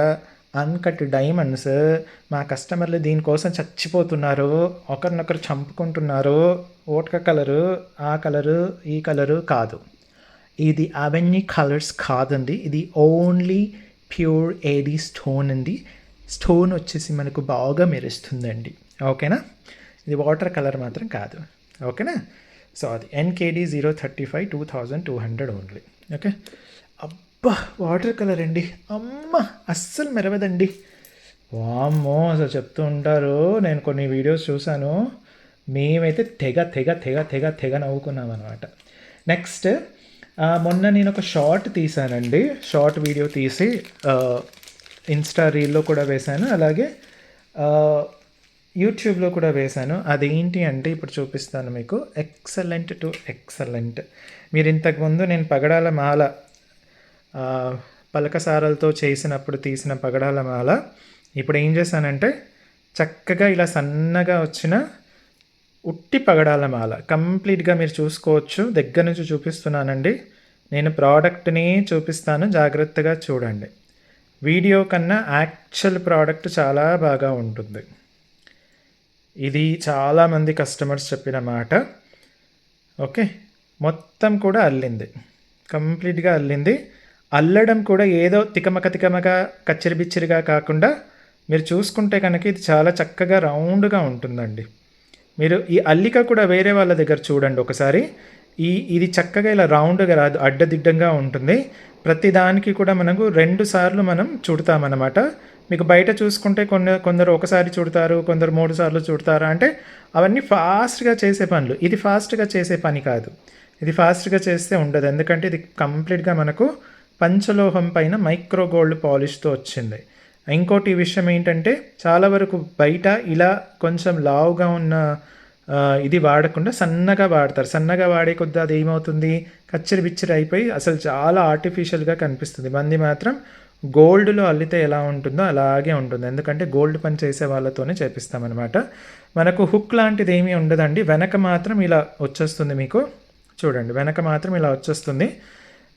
అన్కట్ డైమండ్స్. మా కస్టమర్లు దీనికోసం చచ్చిపోతున్నారు, ఒకరినొకరు చంపుకుంటున్నారు. ఓట్కా కలరు, ఆ కలరు, ఈ కలరు కాదు, ఇది అవన్నీ కలర్స్ కాదండి. ఇది ఓన్లీ ప్యూర్ AD స్టోన్ అండి. స్టోన్ వచ్చేసి మనకు బాగా మెరుస్తుందండి. ఓకేనా, ఇది వాటర్ కలర్ మాత్రం కాదు. ఓకేనా, సో అది NKD 035 2200 ఓన్లీ. ఓకే, అబ్బా, వాటర్ కలర్ అండి, అమ్మ అస్సలు మెరవదండి. వామ్మో, అసలు చెప్తూ ఉంటారు, నేను కొన్ని వీడియోస్ చూశాను, మేమైతే తెగ నవ్వుకున్నాం అనమాట. నెక్స్ట్, మొన్న నేను ఒక షార్ట్ తీసానండి, షార్ట్ వీడియో తీసి ఇన్స్టా రీల్లో కూడా వేశాను, అలాగే యూట్యూబ్లో కూడా వేశాను. అదేంటి అంటే ఇప్పుడు చూపిస్తాను మీకు. Excellent to excellent. మీరు ఇంతకుముందు నేను పగడాల మాల, పలకసారలతో చేసినప్పుడు తీసిన పగడాల మాల ఇప్పుడు ఏం చేశానంటే చక్కగా ఇలా సన్నగా వచ్చిన ఉట్టి పగడాల మాల కంప్లీట్గా మీరు చూసుకోవచ్చు. దగ్గర నుంచి చూపిస్తున్నానండి, నేను ప్రోడక్ట్ని చూపిస్తాను, జాగ్రత్తగా చూడండి. వీడియో కన్నా యాక్చువల్ ప్రోడక్ట్ చాలా బాగా ఉంటుంది. ఇది చాలామంది కస్టమర్స్ చెప్పిన మాట. ఓకే, మొత్తం కూడా అల్లింది, కంప్లీట్గా అల్లింది. అల్లడం కూడా ఏదో తికమక కచ్చిరిబిచ్చిరిగా కాకుండా మీరు చూసుకుంటే కనుక ఇది చాలా చక్కగా రౌండ్గా ఉంటుందండి. మీరు ఈ అల్లిక కూడా వేరే వాళ్ళ దగ్గర చూడండి ఒకసారి. ఇది చక్కగా ఇలా రౌండ్గా రాదు, అడ్డదిడ్డంగా ఉంటుంది. ప్రతిదానికి కూడా మనకు 2 సార్లు మనం చుడతామన్నమాట. మీకు బయట చూసుకుంటే కొందరు ఒకసారి చుడతారు, కొందరు 3 సార్లు చుడతారు. అంటే అవన్నీ ఫాస్ట్గా చేసే పనులు. ఇది ఫాస్ట్గా చేసే పని కాదు, ఇది ఫాస్ట్గా చేస్తే ఉండదు. ఎందుకంటే ఇది కంప్లీట్గా మనకు పంచలోహం పైన మైక్రో గోల్డ్ పాలిష్తో వచ్చింది. ఇంకోటి విషయం ఏంటంటే చాలా వరకు బయట ఇలా కొంచెం లావుగా ఉన్న ఇది వాడకుండా సన్నగా వాడతారు. సన్నగా వాడే కొద్దీ అది ఏమవుతుంది, కచ్చరి బిచ్చరి అయిపోయి అసలు చాలా ఆర్టిఫిషియల్గా కనిపిస్తుంది. మంది మాత్రం గోల్డ్లో అల్లితే ఎలా ఉంటుందో అలాగే ఉంటుంది. ఎందుకంటే గోల్డ్ పని చేసే వాళ్ళతోనే చేపిస్తామన్నమాట. మనకు హుక్ లాంటిది ఏమీ ఉండదండి. వెనక మాత్రం ఇలా వచ్చేస్తుంది మీకు చూడండి, వెనక మాత్రం ఇలా వచ్చేస్తుంది.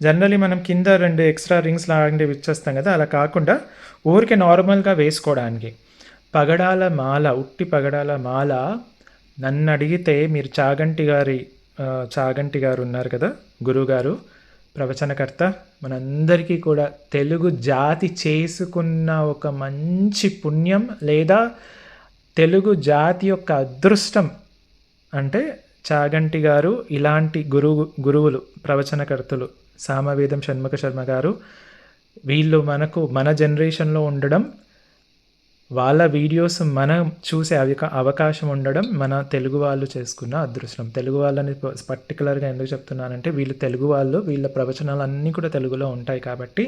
జనరల్లీ మనం కింద 2 ఎక్స్ట్రా రింగ్స్ లాంటివి ఇచ్చేస్తాం కదా, అలా కాకుండా ఊరికే నార్మల్గా వేసుకోవడానికి పగడాల మాల, ఉట్టి పగడాల మాల నన్ను అడిగితే మీరు చాగంటి గారు ఉన్నారు కదా గురువుగారు, ప్రవచనకర్త, మనందరికీ కూడా తెలుగు జాతి చేసుకున్న ఒక మంచి పుణ్యం లేదా తెలుగు జాతి యొక్క అదృష్టం అంటే చాగంటి గారు ఇలాంటి గురువులు, ప్రవచనకర్తలు, సామవేదం షణ్ముఖ శర్మ గారు, వీళ్ళు మన జనరేషన్లో ఉండడం, వాళ్ళ వీడియోస్ మనం చూసే అవకాశం ఉండడం మన తెలుగు వాళ్ళు చేసుకున్న అదృష్టం. తెలుగు వాళ్ళని పర్టికులర్గా ఎందుకు చెప్తున్నానంటే వీళ్ళు తెలుగు వాళ్ళు, వీళ్ళ ప్రవచనాలు అన్నీ కూడా తెలుగులో ఉంటాయి కాబట్టి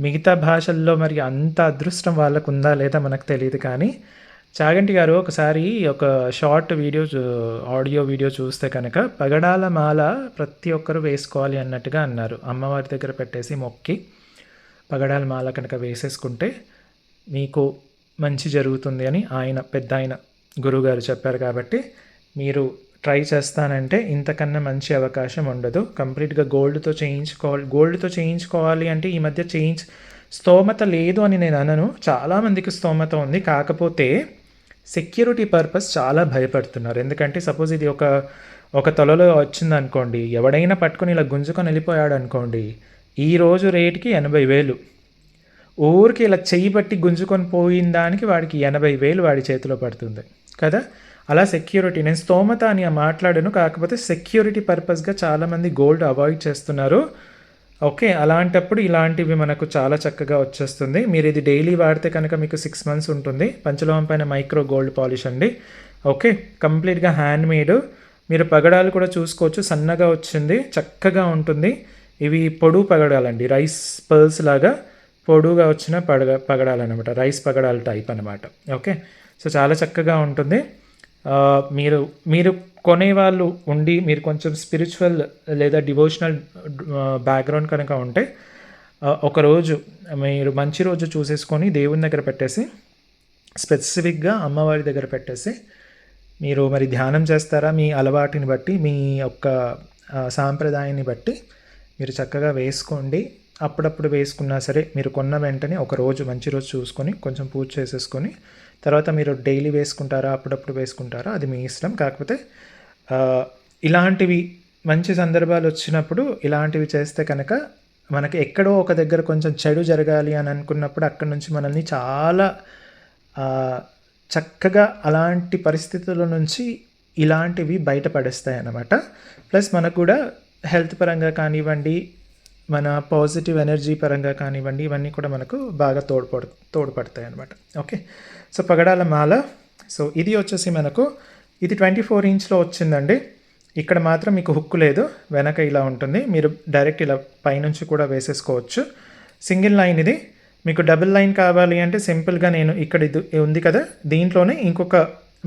మిగతా భాషల్లో మరి అంత అదృష్టం వాళ్ళకు ఉందా లేదా మనకు తెలియదు. కానీ చాగంటి గారు ఒకసారి ఒక షార్ట్ ఆడియో వీడియో చూస్తే కనుక పగడాల మాల ప్రతి ఒక్కరు వేసుకోవాలి అన్నట్టుగా అన్నారు. అమ్మవారి దగ్గర పెట్టేసి మొక్కి పగడాల మాల కనుక వేసేసుకుంటే మీకు మంచి జరుగుతుంది అని పెద్ద ఆయన గురువుగారు చెప్పారు. కాబట్టి మీరు ట్రై చేస్తానంటే ఇంతకన్నా మంచి అవకాశం ఉండదు. కంప్లీట్గా గోల్డ్తో చేయించుకోవాలి అంటే ఈ మధ్య స్తోమత లేదు అని నేను అనను, చాలామందికి స్తోమత ఉంది. కాకపోతే సెక్యూరిటీ పర్పస్ చాలా భయపడుతున్నారు. ఎందుకంటే సపోజ్ ఇది ఒక తొలలో వచ్చిందనుకోండి, ఎవడైనా పట్టుకొని ఇలా గుంజుకొని వెళ్ళిపోయాడు అనుకోండి, ఈరోజు రేటుకి 80,000, ఊరికి ఇలా చెయ్యి బట్టి గుంజుకొని పోయిన దానికి వాడికి 80,000 వాడి చేతిలో పడుతుంది కదా. అలా సెక్యూరిటీ, నేను స్తోమత అని మాట్లాడాను, కాకపోతే సెక్యూరిటీ పర్పస్గా చాలామంది గోల్డ్ అవాయిడ్ చేస్తున్నారు. ఓకే, అలాంటప్పుడు ఇలాంటివి మనకు చాలా చక్కగా వచ్చేస్తుంది. మీరు ఇది డైలీ వాడితే కనుక మీకు 6 months ఉంటుంది. పంచలోహం పైన మైక్రో గోల్డ్ పాలిష్ అండి. ఓకే, కంప్లీట్గా హ్యాండ్ మేడ్. మీరు పగడాలు కూడా చూసుకోవచ్చు, సన్నగా వచ్చింది, చక్కగా ఉంటుంది. ఇవి పొడుగు పగడాలండి, రైస్ పర్ల్స్ లాగా పొడుగా వచ్చిన పగడాలు అనమాట, రైస్ పగడాల టైప్ అనమాట. ఓకే, సో చాలా చక్కగా ఉంటుంది. మీరు కొనేవాళ్ళు ఉండి మీరు కొంచెం స్పిరిచువల్ లేదా డివోషనల్ బ్యాక్గ్రౌండ్ కనుక ఉంటే ఒకరోజు మీరు మంచి రోజు చూసేసుకొని దేవుని దగ్గర పెట్టేసి, స్పెసిఫిక్గా అమ్మవారి దగ్గర పెట్టేసి మీరు మరి ధ్యానం చేస్తారా, మీ అలవాటుని బట్టి, మీ యొక్క సాంప్రదాయాన్ని బట్టి మీరు చక్కగా వేసుకోండి. అప్పుడప్పుడు వేసుకున్నా సరే మీరు కొన్న వెంటనే ఒక రోజు మంచి రోజు చూసుకొని కొంచెం పూజ చేసేసుకొని తర్వాత మీరు డైలీ వేసుకుంటారా, అప్పుడప్పుడు వేసుకుంటారా, అది మీ ఇష్టం. కాకపోతే ఇలాంటివి మంచి సందర్భాలు వచ్చినప్పుడు ఇలాంటివి చేస్తే కనుక మనకి ఎక్కడో ఒక దగ్గర కొంచెం చెడు జరగాలి అని అనుకున్నప్పుడు అక్కడి నుంచి మనల్ని చాలా చక్కగా అలాంటి పరిస్థితుల నుంచి ఇలాంటివి బయటపడేస్తాయి అన్నమాట. ప్లస్ మనకు కూడా హెల్త్ పరంగా కానివ్వండి, మన పాజిటివ్ ఎనర్జీ పరంగా కానివ్వండి, ఇవన్నీ కూడా మనకు బాగా తోడ్పడతాయి అన్నమాట. ఓకే, సో పగడాల మాల, సో ఇది వచ్చేసి మనకు ఇది 24 inchలో వచ్చిందండి. ఇక్కడ మాత్రం మీకు హుక్ లేదు, వెనక ఇలా ఉంటుంది. మీరు డైరెక్ట్ ఇలా పైనుంచి కూడా వేసేసుకోవచ్చు. సింగిల్ లైన్ ఇది. మీకు డబుల్ లైన్ కావాలి అంటే సింపుల్గా నేను ఇక్కడ ఇది ఉంది కదా, దీంట్లోనే ఇంకొక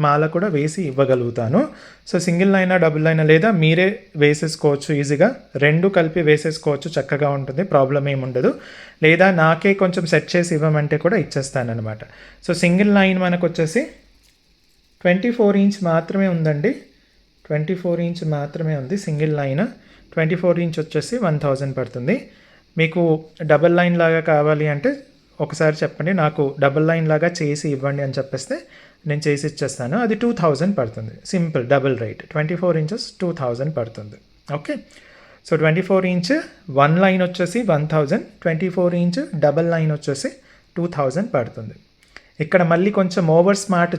మాల కూడా వేసి ఇవ్వగలుగుతాను. సో సింగిల్ లైనా డబుల్ లైనా లేదా మీరే వేసేసుకోవచ్చు ఈజీగా, రెండు కలిపి వేసేసుకోవచ్చు, చక్కగా ఉంటుంది, ప్రాబ్లం ఏమి ఉండదు. లేదా నాకే కొంచెం సెట్ చేసి ఇవ్వమంటే కూడా ఇచ్చేస్తాను అనమాట. సో సింగిల్ లైన్ మనకు వచ్చేసి 24 inch మాత్రమే ఉందండి, 24 inch మాత్రమే ఉంది సింగిల్ లైన్. 24 inch వచ్చేసి 1000 పడుతుంది. మీకు డబల్ లైన్ లాగా కావాలి అంటే ఒకసారి చెప్పండి, నాకు డబల్ లైన్ లాగా చేసి ఇవ్వండి అని చెప్పేస్తే నేను చేసి ఇచ్చేస్తాను. అది 2000 పడుతుంది, సింపుల్ డబుల్ రేట్. 24 inches 2000 పడుతుంది. Okay, so 24 inch one line వచ్చేసి 1000, 24 inch డబల్ లైన్ వచ్చేసి 2000 పడుతుంది. ఇక్కడ మళ్ళీ కొంచెం ఓవర్ స్మార్ట్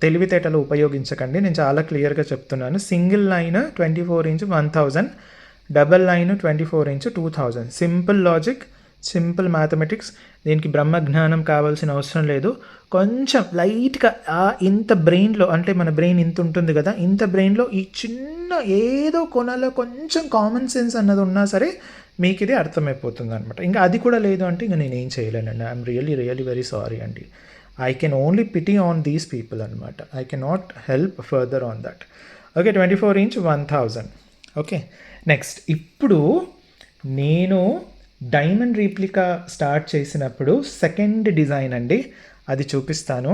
తెలివితేటలు ఉపయోగించకండి, నేను చాలా క్లియర్గా చెప్తున్నాను. Single line 24 inch 1000, double line 24 inch 2000. Simple logic, simple mathematics. దీనికి బ్రహ్మజ్ఞానం కావాల్సిన అవసరం లేదు. కొంచెం లైట్గా ఇంత బ్రెయిన్లో, అంటే మన బ్రెయిన్ ఇంత ఉంటుంది కదా, ఇంత బ్రెయిన్లో ఈ చిన్న ఏదో కొనాలో కొంచెం కామన్ సెన్స్ అన్నది ఉన్నా సరే మీకు ఇది అర్థమైపోతుంది అనమాట. ఇంకా అది కూడా లేదు అంటే ఇంకా నేను ఏం చేయలేనండి. ఐఎమ్ రియలీ వెరీ సారీ అండి. I can only pity on these people అనమాట. I can not help further on that. Okay, 24 inch 1000. ఓకే, నెక్స్ట్ ఇప్పుడు నేను డైమండ్ రీప్లికా స్టార్ట్ చేసినప్పుడు సెకండ్ డిజైన్ అండి, అది చూపిస్తాను.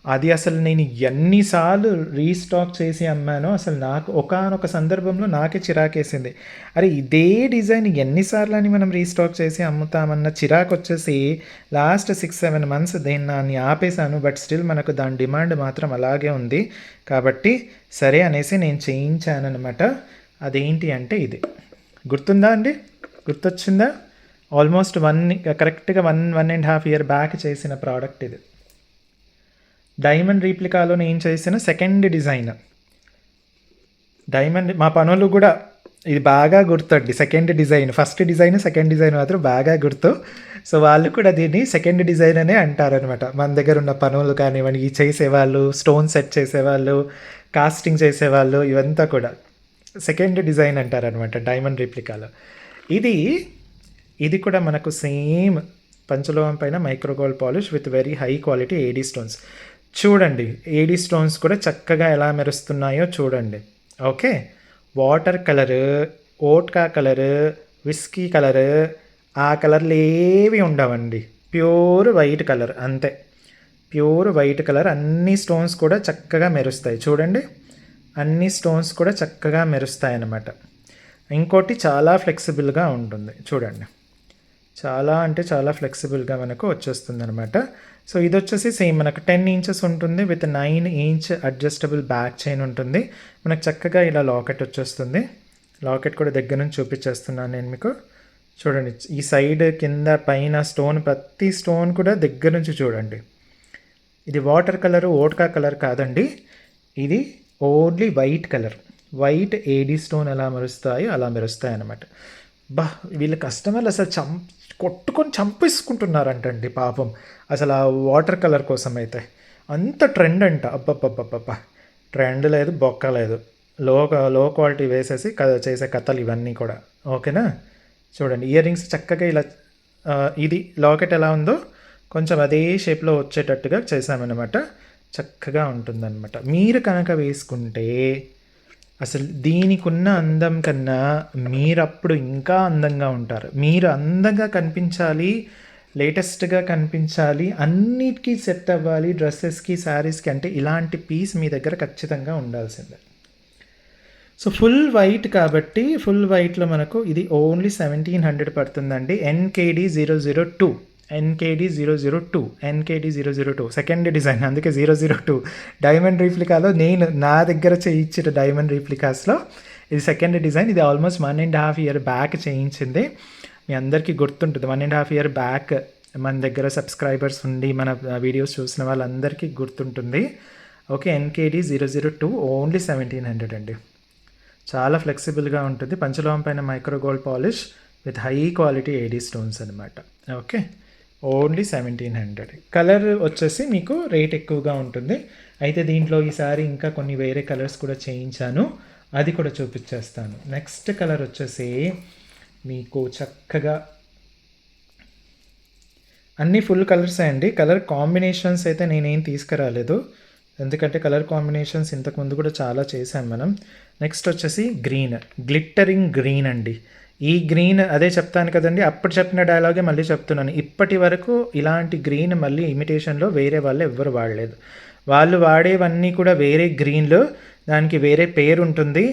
అది అసలు నేను ఎన్నిసార్లు రీస్టాక్ చేసి అమ్మానో అసలు నాకు ఒకానొక సందర్భంలో నాకే చిరాకేసింది. అరే! ఇదే డిజైన్ ఎన్నిసార్లు అని మనం రీస్టాక్ చేసి అమ్ముతామన్న చిరాకొచ్చేసి లాస్ట్ 6, 7 మంత్స్ దాన్ని ఆపేసాను. బట్ స్టిల్ మనకు దాని డిమాండ్ మాత్రం అలాగే ఉంది. కాబట్టి సరే అనేసి నేను చేయించాననమాట. అదేంటి అంటే ఇది. గుర్తుందా అండి? గుర్తొచ్చిందా? ఆల్మోస్ట్ కరెక్ట్‌గా 1.5 ఇయర్ బ్యాక్ చేసిన ప్రోడక్ట్ ఇది. డైమండ్ రీప్లికాలో నేను చేసిన సెకండ్ డిజైన్. డైమండ్ మా పనోళ్ళు కూడా ఇది బాగా గుర్తండి. Second design, first design, second design మాత్రం బాగా గుర్తు. సో, వాళ్ళు కూడా దీన్ని సెకండ్ డిజైన్ అనే అంటారనమాట. మన దగ్గర ఉన్న పనోళ్ళు కానివ్వండి, ఈ చేసేవాళ్ళు, స్టోన్ సెట్ చేసేవాళ్ళు, కాస్టింగ్ చేసేవాళ్ళు ఇవంతా కూడా సెకండ్ డిజైన్ అంటారనమాట డైమండ్ రీప్లికాలో. ఇది కూడా మనకు సేమ్ పంచలోహం పైన micro gold polish with very high quality AD stones. చూడండి ఏడీ స్టోన్స్ కూడా చక్కగా ఎలా మెరుస్తున్నాయో చూడండి. Okay, water colour, vodka colour, whisky colour, ఆ కలర్లు ఏవి ఉండవండి. ప్యూర్ వైట్ కలర్ అంతే. Pure white colour. అన్ని స్టోన్స్ కూడా చక్కగా మెరుస్తాయి చూడండి. అన్ని స్టోన్స్ కూడా చక్కగా మెరుస్తాయి అన్నమాట. ఇంకోటి చాలా ఫ్లెక్సిబుల్గా ఉంటుంది చూడండి. చాలా అంటే చాలా ఫ్లెక్సిబుల్గా మనకు వచ్చేస్తుంది అనమాట. సో ఇది వచ్చేసి సేమ్ మనకు 10 ఇంచెస్ ఉంటుంది with 9 inch adjustable back chain ఉంటుంది. మనకు చక్కగా ఇలా లాకెట్ వచ్చేస్తుంది. లాకెట్ కూడా దగ్గర నుంచి చూపించేస్తున్నాను నేను మీకు. చూడండి ఈ సైడ్ కింద పైన స్టోన్, ప్రతి స్టోన్ కూడా దగ్గర నుంచి చూడండి. ఇది వాటర్ కలరు, ఓట్కా కలర్ కాదండి. ఇది only white colour. White AD stone ఎలా మెరుస్తాయో అలా మెరుస్తాయి అన్నమాట. వీళ్ళ కస్టమర్లు అసలు కొట్టుకొని చంపేసుకుంటున్నారంటండి పాపం. అసలు ఆ వాటర్ కలర్ కోసం అయితే అంత ట్రెండ్ అంట. అబ్బబ్బబ్బబ్బబ్బా, ట్రెండ్ లేదు, బొక్క లేదు. లో క్వాలిటీ వేసేసి చేసే కథలు ఇవన్నీ కూడా. ఓకేనా? చూడండి ఇయర్ రింగ్స్ చక్కగా ఇలా ఇది లాకెట్ ఎలా ఉందో కొంచెం అదే షేప్లో వచ్చేటట్టుగా చేసామన్నమాట. చక్కగా ఉంటుందన్నమాట. మీరు కనుక వేసుకుంటే అసలు దీనికి ఉన్న అందం కన్నా మీరప్పుడు ఇంకా అందంగా ఉంటారు. మీరు అందంగా కనిపించాలి, లేటెస్ట్గా కనిపించాలి, అన్నిటికీ సెట్ అవ్వాలి, డ్రెస్సెస్కి, శారీస్కి. అంటే ఇలాంటి పీస్ మీ దగ్గర ఖచ్చితంగా ఉండాల్సిందే. సో ఫుల్ వైట్ కాబట్టి ఫుల్ వైట్లో మనకు ఇది ఓన్లీ 1700 పడుతుందండి. NKD 002 సెకండ్ డిజైన్, అందుకే 002. డైమండ్ రీప్లికాలో నేను నా దగ్గర చేయించిన డైమండ్ రీప్లికాస్లో ఇది సెకండ్ డిజైన్. ఇది ఆల్మోస్ట్ 1.5 ఇయర్ బ్యాక్ చేయించింది. మీ అందరికీ గుర్తుంటుంది. 1.5 ఇయర్ బ్యాక్ మన దగ్గర సబ్స్క్రైబర్స్ ఉండి మన వీడియోస్ చూసిన వాళ్ళందరికీ గుర్తుంటుంది. ఓకే, NKD 002 ఓన్లీ 1700 అండి. చాలా ఫ్లెక్సిబుల్గా ఉంటుంది. పంచలోహం పైన micro gold polish with high quality AD stones అనమాట. Okay, only 1700. కలర్ వచ్చేసి మీకు రేట్ ఎక్కువగా ఉంటుంది. అయితే దీంట్లో ఈసారి ఇంకా కొన్ని వేరే కలర్స్ కూడా చేయించాను, అది కూడా చూపించేస్తాను. నెక్స్ట్ కలర్ వచ్చేసి మీకు చక్కగా అన్నీ ఫుల్ కలర్సే అండి. కలర్ కాంబినేషన్స్ అయితే నేనేం తీసుకురాలేదు, ఎందుకంటే కలర్ కాంబినేషన్స్ ఇంతకుముందు కూడా చాలా చేశాం మనం. నెక్స్ట్ వచ్చేసి గ్రీన్, గ్లిట్టరింగ్ గ్రీన్ అండి. ఈ గ్రీన్ అదే చెప్తాను కదండి, అప్పుడు చెప్పిన డైలాగే మళ్ళీ చెప్తున్నాను. ఇప్పటి వరకు ఇలాంటి గ్రీన్ మళ్ళీ ఇమిటేషన్లో వేరే వాళ్ళు ఎవ్వరు వాడలేదు. వాళ్ళు వాడేవన్నీ కూడా వేరే గ్రీన్లు, దానికి వేరే పేరు ఉంటుంది.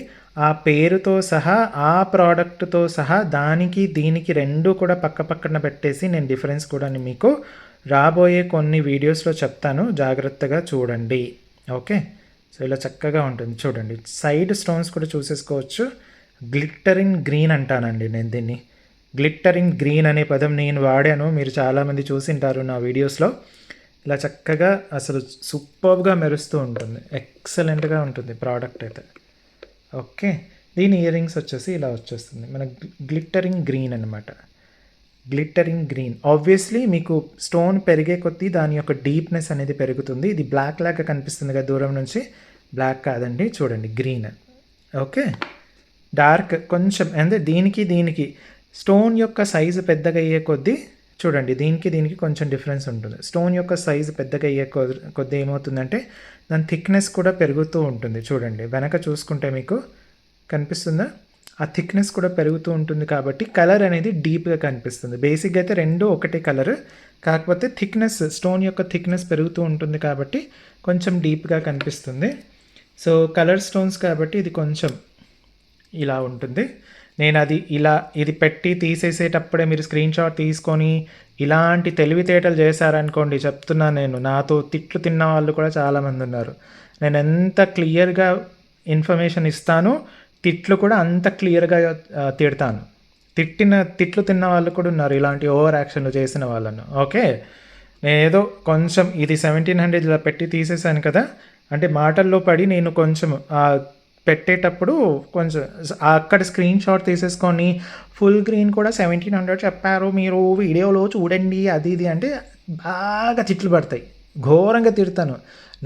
ఆ పేరుతో సహా, ఆ ప్రోడక్ట్తో సహా దానికి దీనికి రెండు కూడా పక్క పక్కన పెట్టేసి నేను డిఫరెన్స్ కూడా మీకు రాబోయే కొన్ని వీడియోస్లో చెప్తాను, జాగ్రత్తగా చూడండి. ఓకే, సో ఇలా చక్కగా ఉంటుంది చూడండి. సైడ్ స్టోన్స్ కూడా చూసేసుకోవచ్చు. గ్లిట్టరింగ్ గ్రీన్ అంటానండి నేను దీన్ని. గ్లిట్టరింగ్ గ్రీన్ అనే పదం నేను వాడాను, మీరు చాలామంది చూసింటారు నా వీడియోస్లో. ఇలా చక్కగా అసలు సూపర్గా మెరుస్తూ ఉంటుంది, ఎక్సలెంట్గా ఉంటుంది ప్రోడక్ట్ అయితే. ఓకే, దీని ఇయర్ రింగ్స్ వచ్చేసి ఇలా వచ్చేస్తుంది మన గ్లిట్టరింగ్ గ్రీన్ అనమాట. గ్లిట్టరింగ్ గ్రీన్ ఆబ్వియస్లీ మీకు స్టోన్ పెరిగే కొద్దీ దాని యొక్క డీప్నెస్ అనేది పెరుగుతుంది. ఇది బ్లాక్ లాగా కనిపిస్తుంది కదా దూరం నుంచి, బ్లాక్ కాదండి, చూడండి గ్రీన్. ఓకే, డార్క్ కొంచెం. అంటే దీనికి స్టోన్ యొక్క సైజు పెద్దగా అయ్యే కొద్దీ చూడండి, దీనికి కొంచెం డిఫరెన్స్ ఉంటుంది. స్టోన్ యొక్క సైజు పెద్దగా అయ్యే కొద్దీ ఏమవుతుందంటే దాని థిక్నెస్ కూడా పెరుగుతూ ఉంటుంది. చూడండి వెనక చూసుకుంటే మీకు కనిపిస్తుందా, ఆ థిక్నెస్ కూడా పెరుగుతూ ఉంటుంది కాబట్టి కలర్ అనేది డీప్గా కనిపిస్తుంది. బేసిక్గా అయితే రెండు ఒకటే కలర్, కాకపోతే థిక్నెస్ స్టోన్ యొక్క థిక్నెస్ పెరుగుతూ ఉంటుంది కాబట్టి కొంచెం డీప్గా కనిపిస్తుంది. సో కలర్ స్టోన్స్ కాబట్టి ఇది కొంచెం ఇలా ఉంటుంది. నేను అది ఇలా ఇది పెట్టి తీసేసేటప్పుడే మీరు స్క్రీన్ షాట్ తీసుకొని ఇలాంటి తెలివితేటలు చేశారనుకోండి, చెప్తున్నాను నేను, నాతో తిట్లు తిన్న వాళ్ళు కూడా చాలామంది ఉన్నారు. నేను ఎంత క్లియర్గా ఇన్ఫర్మేషన్ ఇస్తానో తిట్లు కూడా అంత క్లియర్గా తిడతాను. తిట్లు తిన్న వాళ్ళు కూడా ఉన్నారు, ఇలాంటి ఓవర్ యాక్షన్లు చేసిన వాళ్ళను. ఓకే, నేను ఏదో కొంచెం ఇది 1700 పెట్టి తీసేసాను కదా అంటే మాటల్లో పడి నేను కొంచెం పెట్టేటప్పుడు కొంచెం అక్కడ స్క్రీన్ షాట్ తీసేసుకొని ఫుల్ గ్రీన్ కూడా 1700 చెప్పారు మీరు వీడియోలో చూడండి అది ఇది అంటే బాగా తిట్లు పడతాయి, ఘోరంగా తిడతాను.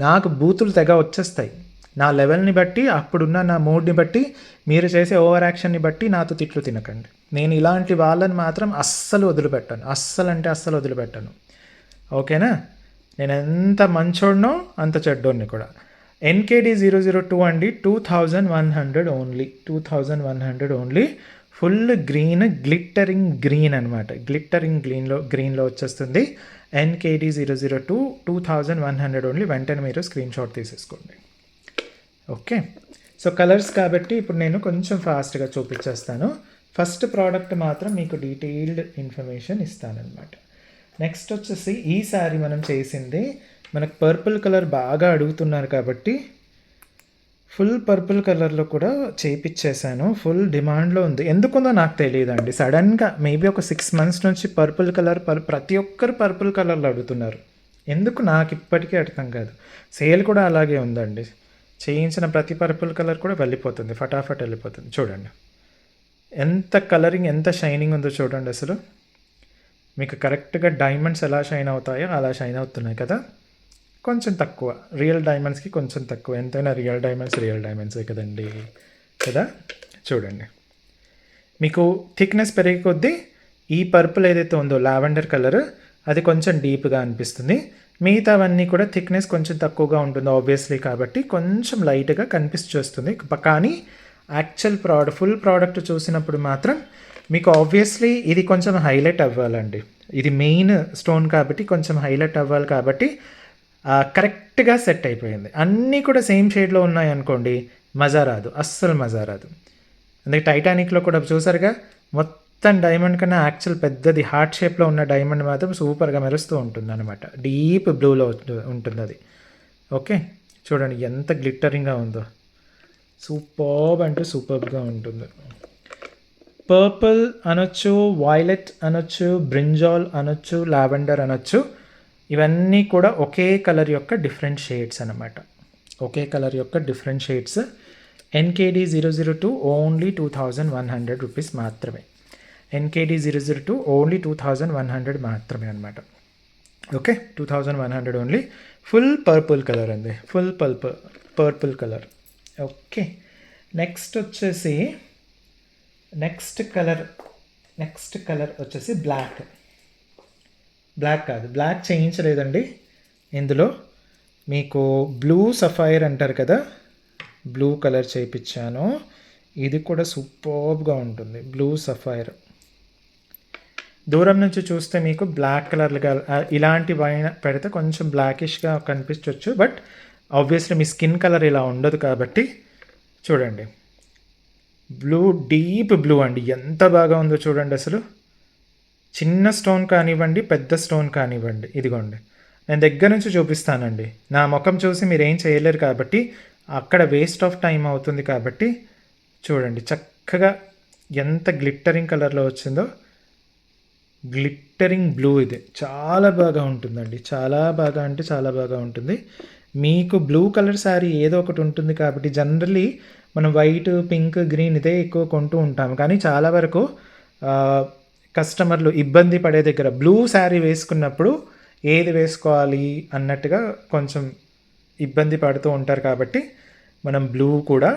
నాకు బూతులు తెగ వచ్చేస్తాయి. నా లెవెల్ని బట్టి, అప్పుడున్న నా మూడ్ని బట్టి, మీరు చేసే ఓవర్ యాక్షన్ని బట్టి నాతో తిట్లు తినకండి. నేను ఇలాంటి వాళ్ళని మాత్రం అస్సలు వదిలిపెట్టాను, అస్సలు అంటే అస్సలు వదిలిపెట్టాను. ఓకేనా? నేను ఎంత మంచోడినో అంత చెడ్డోడిని కూడా. NKD002 అండి, 2100 only, 2100 only. Full green, glittering green అనమాట, గ్లిట్టరింగ్ గ్రీన్లో వచ్చేస్తుంది. NKD002 2100 only. వెంటనే మీరు స్క్రీన్ షాట్ తీసేసుకోండి. ఓకే, సో కలర్స్ కాబట్టి ఇప్పుడు నేను కొంచెం ఫాస్ట్గా చూపించేస్తాను. ఫస్ట్ ప్రోడక్ట్ మాత్రం మీకు డీటెయిల్డ్ ఇన్ఫర్మేషన్ ఇస్తానన్నమాట. నెక్స్ట్ వచ్చేసి ఈ సారీ మనం చేసింది, మనకు పర్పుల్ కలర్ బాగా అడుగుతున్నారు కాబట్టి ఫుల్ పర్పుల్ కలర్లో కూడా చేపిచ్చేసాను. ఫుల్ డిమాండ్లో ఉంది, ఎందుకుందో నాకు తెలియదండి. సడన్గా మేబీ ఒక 6 months నుంచి పర్పుల్ కలర్ ప్రతి ఒక్కరు పర్పుల్ కలర్లో అడుగుతున్నారు. ఎందుకు నాకు ఇప్పటికీ అర్థం కాదు. సేల్ కూడా అలాగే ఉందండి, చేయించిన ప్రతి పర్పుల్ కలర్ కూడా వెళ్ళిపోతుంది, ఫటాఫట్ వెళ్ళిపోతుంది. చూడండి ఎంత కలరింగ్, ఎంత షైనింగ్ ఉందో చూడండి. అసలు మీకు కరెక్ట్గా డైమండ్స్ ఎలా షైన్ అవుతాయో అలా షైన్ అవుతున్నాయి కదా. కొంచెం తక్కువ, రియల్ డైమండ్స్కి కొంచెం తక్కువ. ఎంతైనా రియల్ డైమండ్సే కదండి కదా. చూడండి మీకు థిక్నెస్ పెరిగే కొద్దీ ఈ పర్పుల్ ఏదైతే ఉందో లావెండర్ కలర్ అది కొంచెం డీప్గా అనిపిస్తుంది. మిగతావన్నీ కూడా థిక్నెస్ కొంచెం తక్కువగా ఉంటుంది ఆబ్వియస్లీ, కాబట్టి కొంచెం లైట్గా కనిపిస్తుంది. కానీ యాక్చువల్ ఫుల్ ప్రోడక్ట్ చూసినప్పుడు మాత్రం మీకు ఆబ్వియస్లీ ఇది కొంచెం హైలైట్ అవ్వాలండి. ఇది మెయిన్ స్టోన్ కాబట్టి కొంచెం హైలైట్ అవ్వాలి కాబట్టి కరెక్ట్గా సెట్ అయిపోయింది. అన్నీ కూడా సేమ్ షేడ్లో ఉన్నాయనుకోండి మజా రాదు, అస్సలు మజా రాదు. అందుకే టైటానిక్లో కూడా చూసారుగా, మొత్తం డైమండ్ కన్నా యాక్చువల్ పెద్దది హార్ట్ షేప్లో ఉన్న డైమండ్ మాత్రం సూపర్గా మెరుస్తూ ఉంటుంది అనమాట. డీప్ బ్లూలో ఉంటుంది అది. ఓకే, చూడండి ఎంత గ్లిట్టరింగ్గా ఉందో, సూపర్బ్ అంటే సూపర్బ్గా ఉంటుంది. పర్పుల్ అనొచ్చు, వైలెట్ అనొచ్చు, బ్రింజాల్ అనొచ్చు, లావెండర్ అనొచ్చు, ఇవన్నీ కూడా ఒకే కలర్ యొక్క డిఫరెంట్ షేడ్స్ అనమాట. ఒకే కలర్ యొక్క different shades. NKD002 only 2100 rupees మాత్రమే. NKD002 ఓన్లీ 2100 మాత్రమే అనమాట. Okay, 2100 only. Full purple colour అండి, full purple colour. Okay, next వచ్చేసి నెక్స్ట్ కలర్ వచ్చేసి బ్లాక్ కాదు, బ్లాక్ చేయించలేదండి. ఇందులో మీకు బ్లూ సఫైర్ అంటారు కదా, బ్లూ కలర్ చేయించాను. ఇది కూడా సూపర్బ్గా ఉంటుంది, బ్లూ సఫైర్. దూరం నుంచి చూస్తే మీకు బ్లాక్ కలర్గా ఇలాంటి వైన్ పెడితే కొంచెం బ్లాకిష్గా కనిపించవచ్చు, but obviously me skin colour ఇలా ఉండదు కాబట్టి చూడండి. బ్లూ, డీప్ బ్లూ అండి, ఎంత బాగా ఉందో చూడండి. అసలు చిన్న స్టోన్ కానివ్వండి, పెద్ద స్టోన్ కానివ్వండి, ఇదిగోండి నేను దగ్గర నుంచి చూపిస్తానండి. నా ముఖం చూసి మీరు ఏం చేయలేరు కాబట్టి అక్కడ వేస్ట్ ఆఫ్ టైం అవుతుంది కాబట్టి చూడండి చక్కగా ఎంత గ్లిట్టరింగ్ కలర్లో వచ్చిందో. గ్లిట్టరింగ్ బ్లూ, ఇది చాలా బాగా ఉంటుందండి, చాలా బాగా అంటే చాలా బాగా ఉంటుంది. మీకు బ్లూ కలర్ శారీ ఏదో ఒకటి ఉంటుంది కాబట్టి జనరల్లీ మనం వైట్, పింక్, గ్రీన్ ఇదే ఎక్కువ కొంటూ ఉంటాము. కానీ చాలా వరకు కస్టమర్లు ఇబ్బంది పడే దగ్గర బ్లూ శారీ వేసుకున్నప్పుడు ఏది వేసుకోవాలి అన్నట్టుగా కొంచెం ఇబ్బంది పడుతూ ఉంటారు కాబట్టి మనం బ్లూ కూడా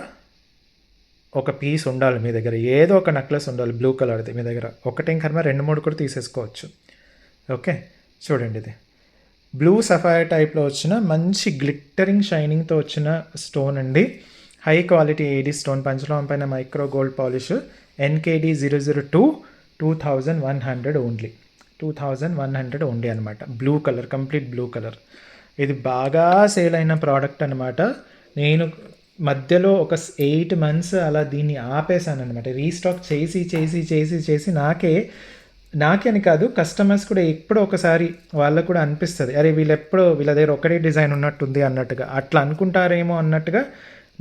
ఒక పీస్ ఉండాలి మీ దగ్గర, ఏదో ఒక నెక్లెస్ ఉండాలి బ్లూ కలర్ది మీ దగ్గర. ఒకటేం కర్మ 2-3 కూడా తీసేసుకోవచ్చు. ఓకే, చూడండి ఇది బ్లూ సఫైర్ టైప్లో వచ్చిన మంచి గ్లిట్టరింగ్ షైనింగ్తో వచ్చిన స్టోన్ అండి. హై క్వాలిటీ ఏడీ స్టోన్ పంచలోహం పైన micro gold polish NKD 002 2100 only. 2100 only అనమాట. Blue colour, complete blue colour. ఇది బాగా సేల్ అయిన ప్రోడక్ట్ అనమాట. నేను మధ్యలో ఒక 8 months అలా దీన్ని ఆపేసాను అనమాట. రీస్టాక్ చేసి చేసి చేసి చేసి నాకే అని కాదు, కస్టమర్స్ కూడా ఎప్పుడో ఒకసారి వాళ్ళకు కూడా అనిపిస్తుంది, అరే వీళ్ళ దగ్గర ఒకటే డిజైన్ ఉన్నట్టుంది అన్నట్టుగా, అట్లా అనుకుంటారేమో అన్నట్టుగా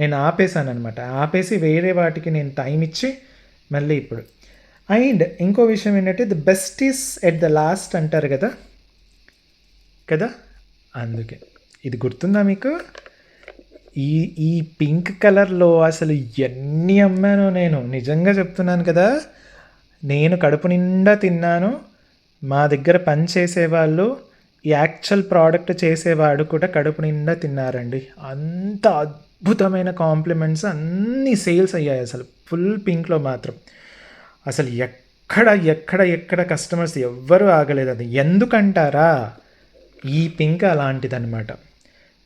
నేను ఆపేసాను అనమాట. ఆపేసి వేరే వాటికి నేను టైం ఇచ్చి మళ్ళీ ఇప్పుడు. అండ్ ఇంకో విషయం ఏంటంటే the best is at the last అంటారు కదా కదా, అందుకే ఇది గుర్తుందా మీకు? ఈ పింక్ కలర్లో అసలు ఎన్ని అమ్మానో నేను, నిజంగా చెప్తున్నాను కదా. నేను కడుపు నిండా తిన్నాను. మా దగ్గర పని చేసేవాళ్ళు, ఈ యాక్చువల్ ప్రోడక్ట్ చేసేవాడు కూడా కడుపు నిండా తిన్నారండి. అంత అద్భుతమైన కాంప్లిమెంట్స్ అన్నీ సేల్స్ అయ్యాయి అసలు ఫుల్ పింక్లో మాత్రం. అసలు ఎక్కడ కస్టమర్స్ ఎవ్వరూ ఆగలేదు. అది ఎందుకంటారా, ఈ పింక్ అలాంటిదన్నమాట.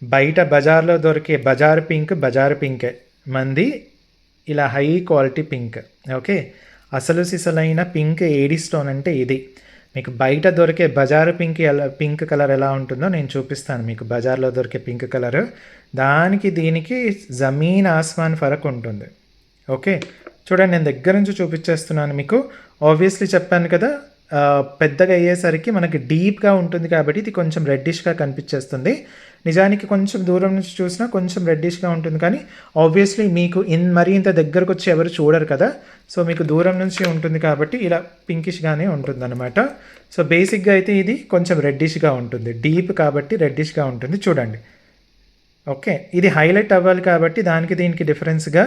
బయట బజార్లో దొరికే బజార్ పింకే మంది ఇలా హై క్వాలిటీ పింక్. ఓకే, అసలు సిసలైన పింక్ ఏడీ స్టోన్ అంటే ఇది. మీకు బయట దొరికే బజారు పింక్ కలర్ ఎలా ఉంటుందో నేను చూపిస్తాను మీకు. బజార్లో దొరికే పింక్ కలర్ దానికి దీనికి జమీన్ ఆస్మాన్ ఫరక్ ఉంటుంది. ఓకే, చూడండి నేను దగ్గర నుంచి చూపించేస్తున్నాను మీకు. ఆబ్వియస్లీ చెప్పాను కదా, పెద్దగా అయ్యేసరికి మనకి డీప్గా ఉంటుంది కాబట్టి ఇది కొంచెం రెడ్డిష్గా కనిపించేస్తుంది. నిజానికి కొంచెం దూరం నుంచి చూసినా కొంచెం రెడ్డిష్గా ఉంటుంది, కానీ ఆబ్వియస్లీ మీకు మరీ ఇంత దగ్గరకు వచ్చి ఎవరు చూడరు కదా, సో మీకు దూరం నుంచి ఉంటుంది కాబట్టి ఇలా పింకిష్గానే ఉంటుంది అనమాట. సో బేసిక్గా అయితే ఇది కొంచెం రెడ్డిష్గా ఉంటుంది, డీప్ కాబట్టి రెడ్డిష్గా ఉంటుంది. చూడండి, ఓకే, ఇది హైలైట్ అవ్వాలి కాబట్టి దానికి దీనికి డిఫరెన్స్గా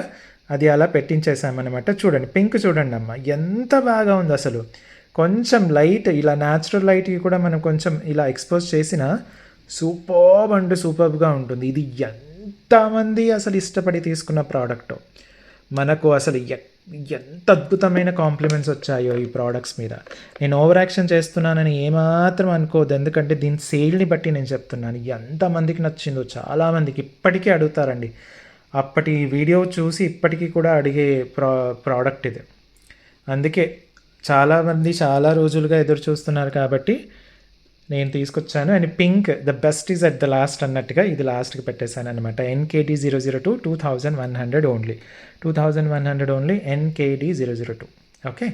అది అలా పెట్టించేసామన్నమాట. చూడండి పింక్ చూడండి అమ్మ, ఎంత బాగా ఉంది అసలు. కొంచెం లైట్ ఇలా న్యాచురల్ లైట్కి కూడా మనం కొంచెం ఇలా ఎక్స్పోజ్ చేసినా సూపర్గా ఉంటుంది. ఇది ఎంతమంది అసలు ఇష్టపడి తీసుకున్న ప్రోడక్ట్. మనకు అసలు ఎంత అద్భుతమైన కాంప్లిమెంట్స్ వచ్చాయో ఈ ప్రోడక్ట్స్ మీద. నేను ఓవర్ యాక్షన్ చేస్తున్నానని ఏమాత్రం అనుకోవద్దు, ఎందుకంటే దీని సేల్ని బట్టి నేను చెప్తున్నాను. ఎంతమందికి నచ్చిందో, చాలామందికి ఇప్పటికీ అడుగుతారండి. అప్పటి వీడియో చూసి ఇప్పటికీ కూడా అడిగే ప్రోడక్ట్ ఇది. అందుకే చాలామంది చాలా రోజులుగా ఎదురు చూస్తున్నారు కాబట్టి నేను తీసుకొచ్చాను. And pink the best is at the last అన్నట్టుగా ఇది లాస్ట్కి పెట్టేశాను అనమాట. NKD 002 2100 only. 2100 only NKD 002. Okay,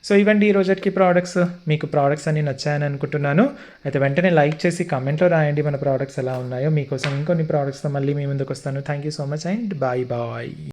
so ఇవండి ఈ రోజుకి ప్రోడక్ట్స్. మీకు ప్రోడక్ట్స్ అన్నీ నచ్చాయని అనుకుంటున్నాను. అయితే వెంటనే లైక్ చేసి కమెంట్లో రాయండి మన ప్రోడక్ట్స్ ఎలా ఉన్నాయో. మీకోసం ఇంకొన్ని ప్రోడక్ట్స్తో మళ్ళీ మీ ముందుకు వస్తాను. Thank you so much and bye.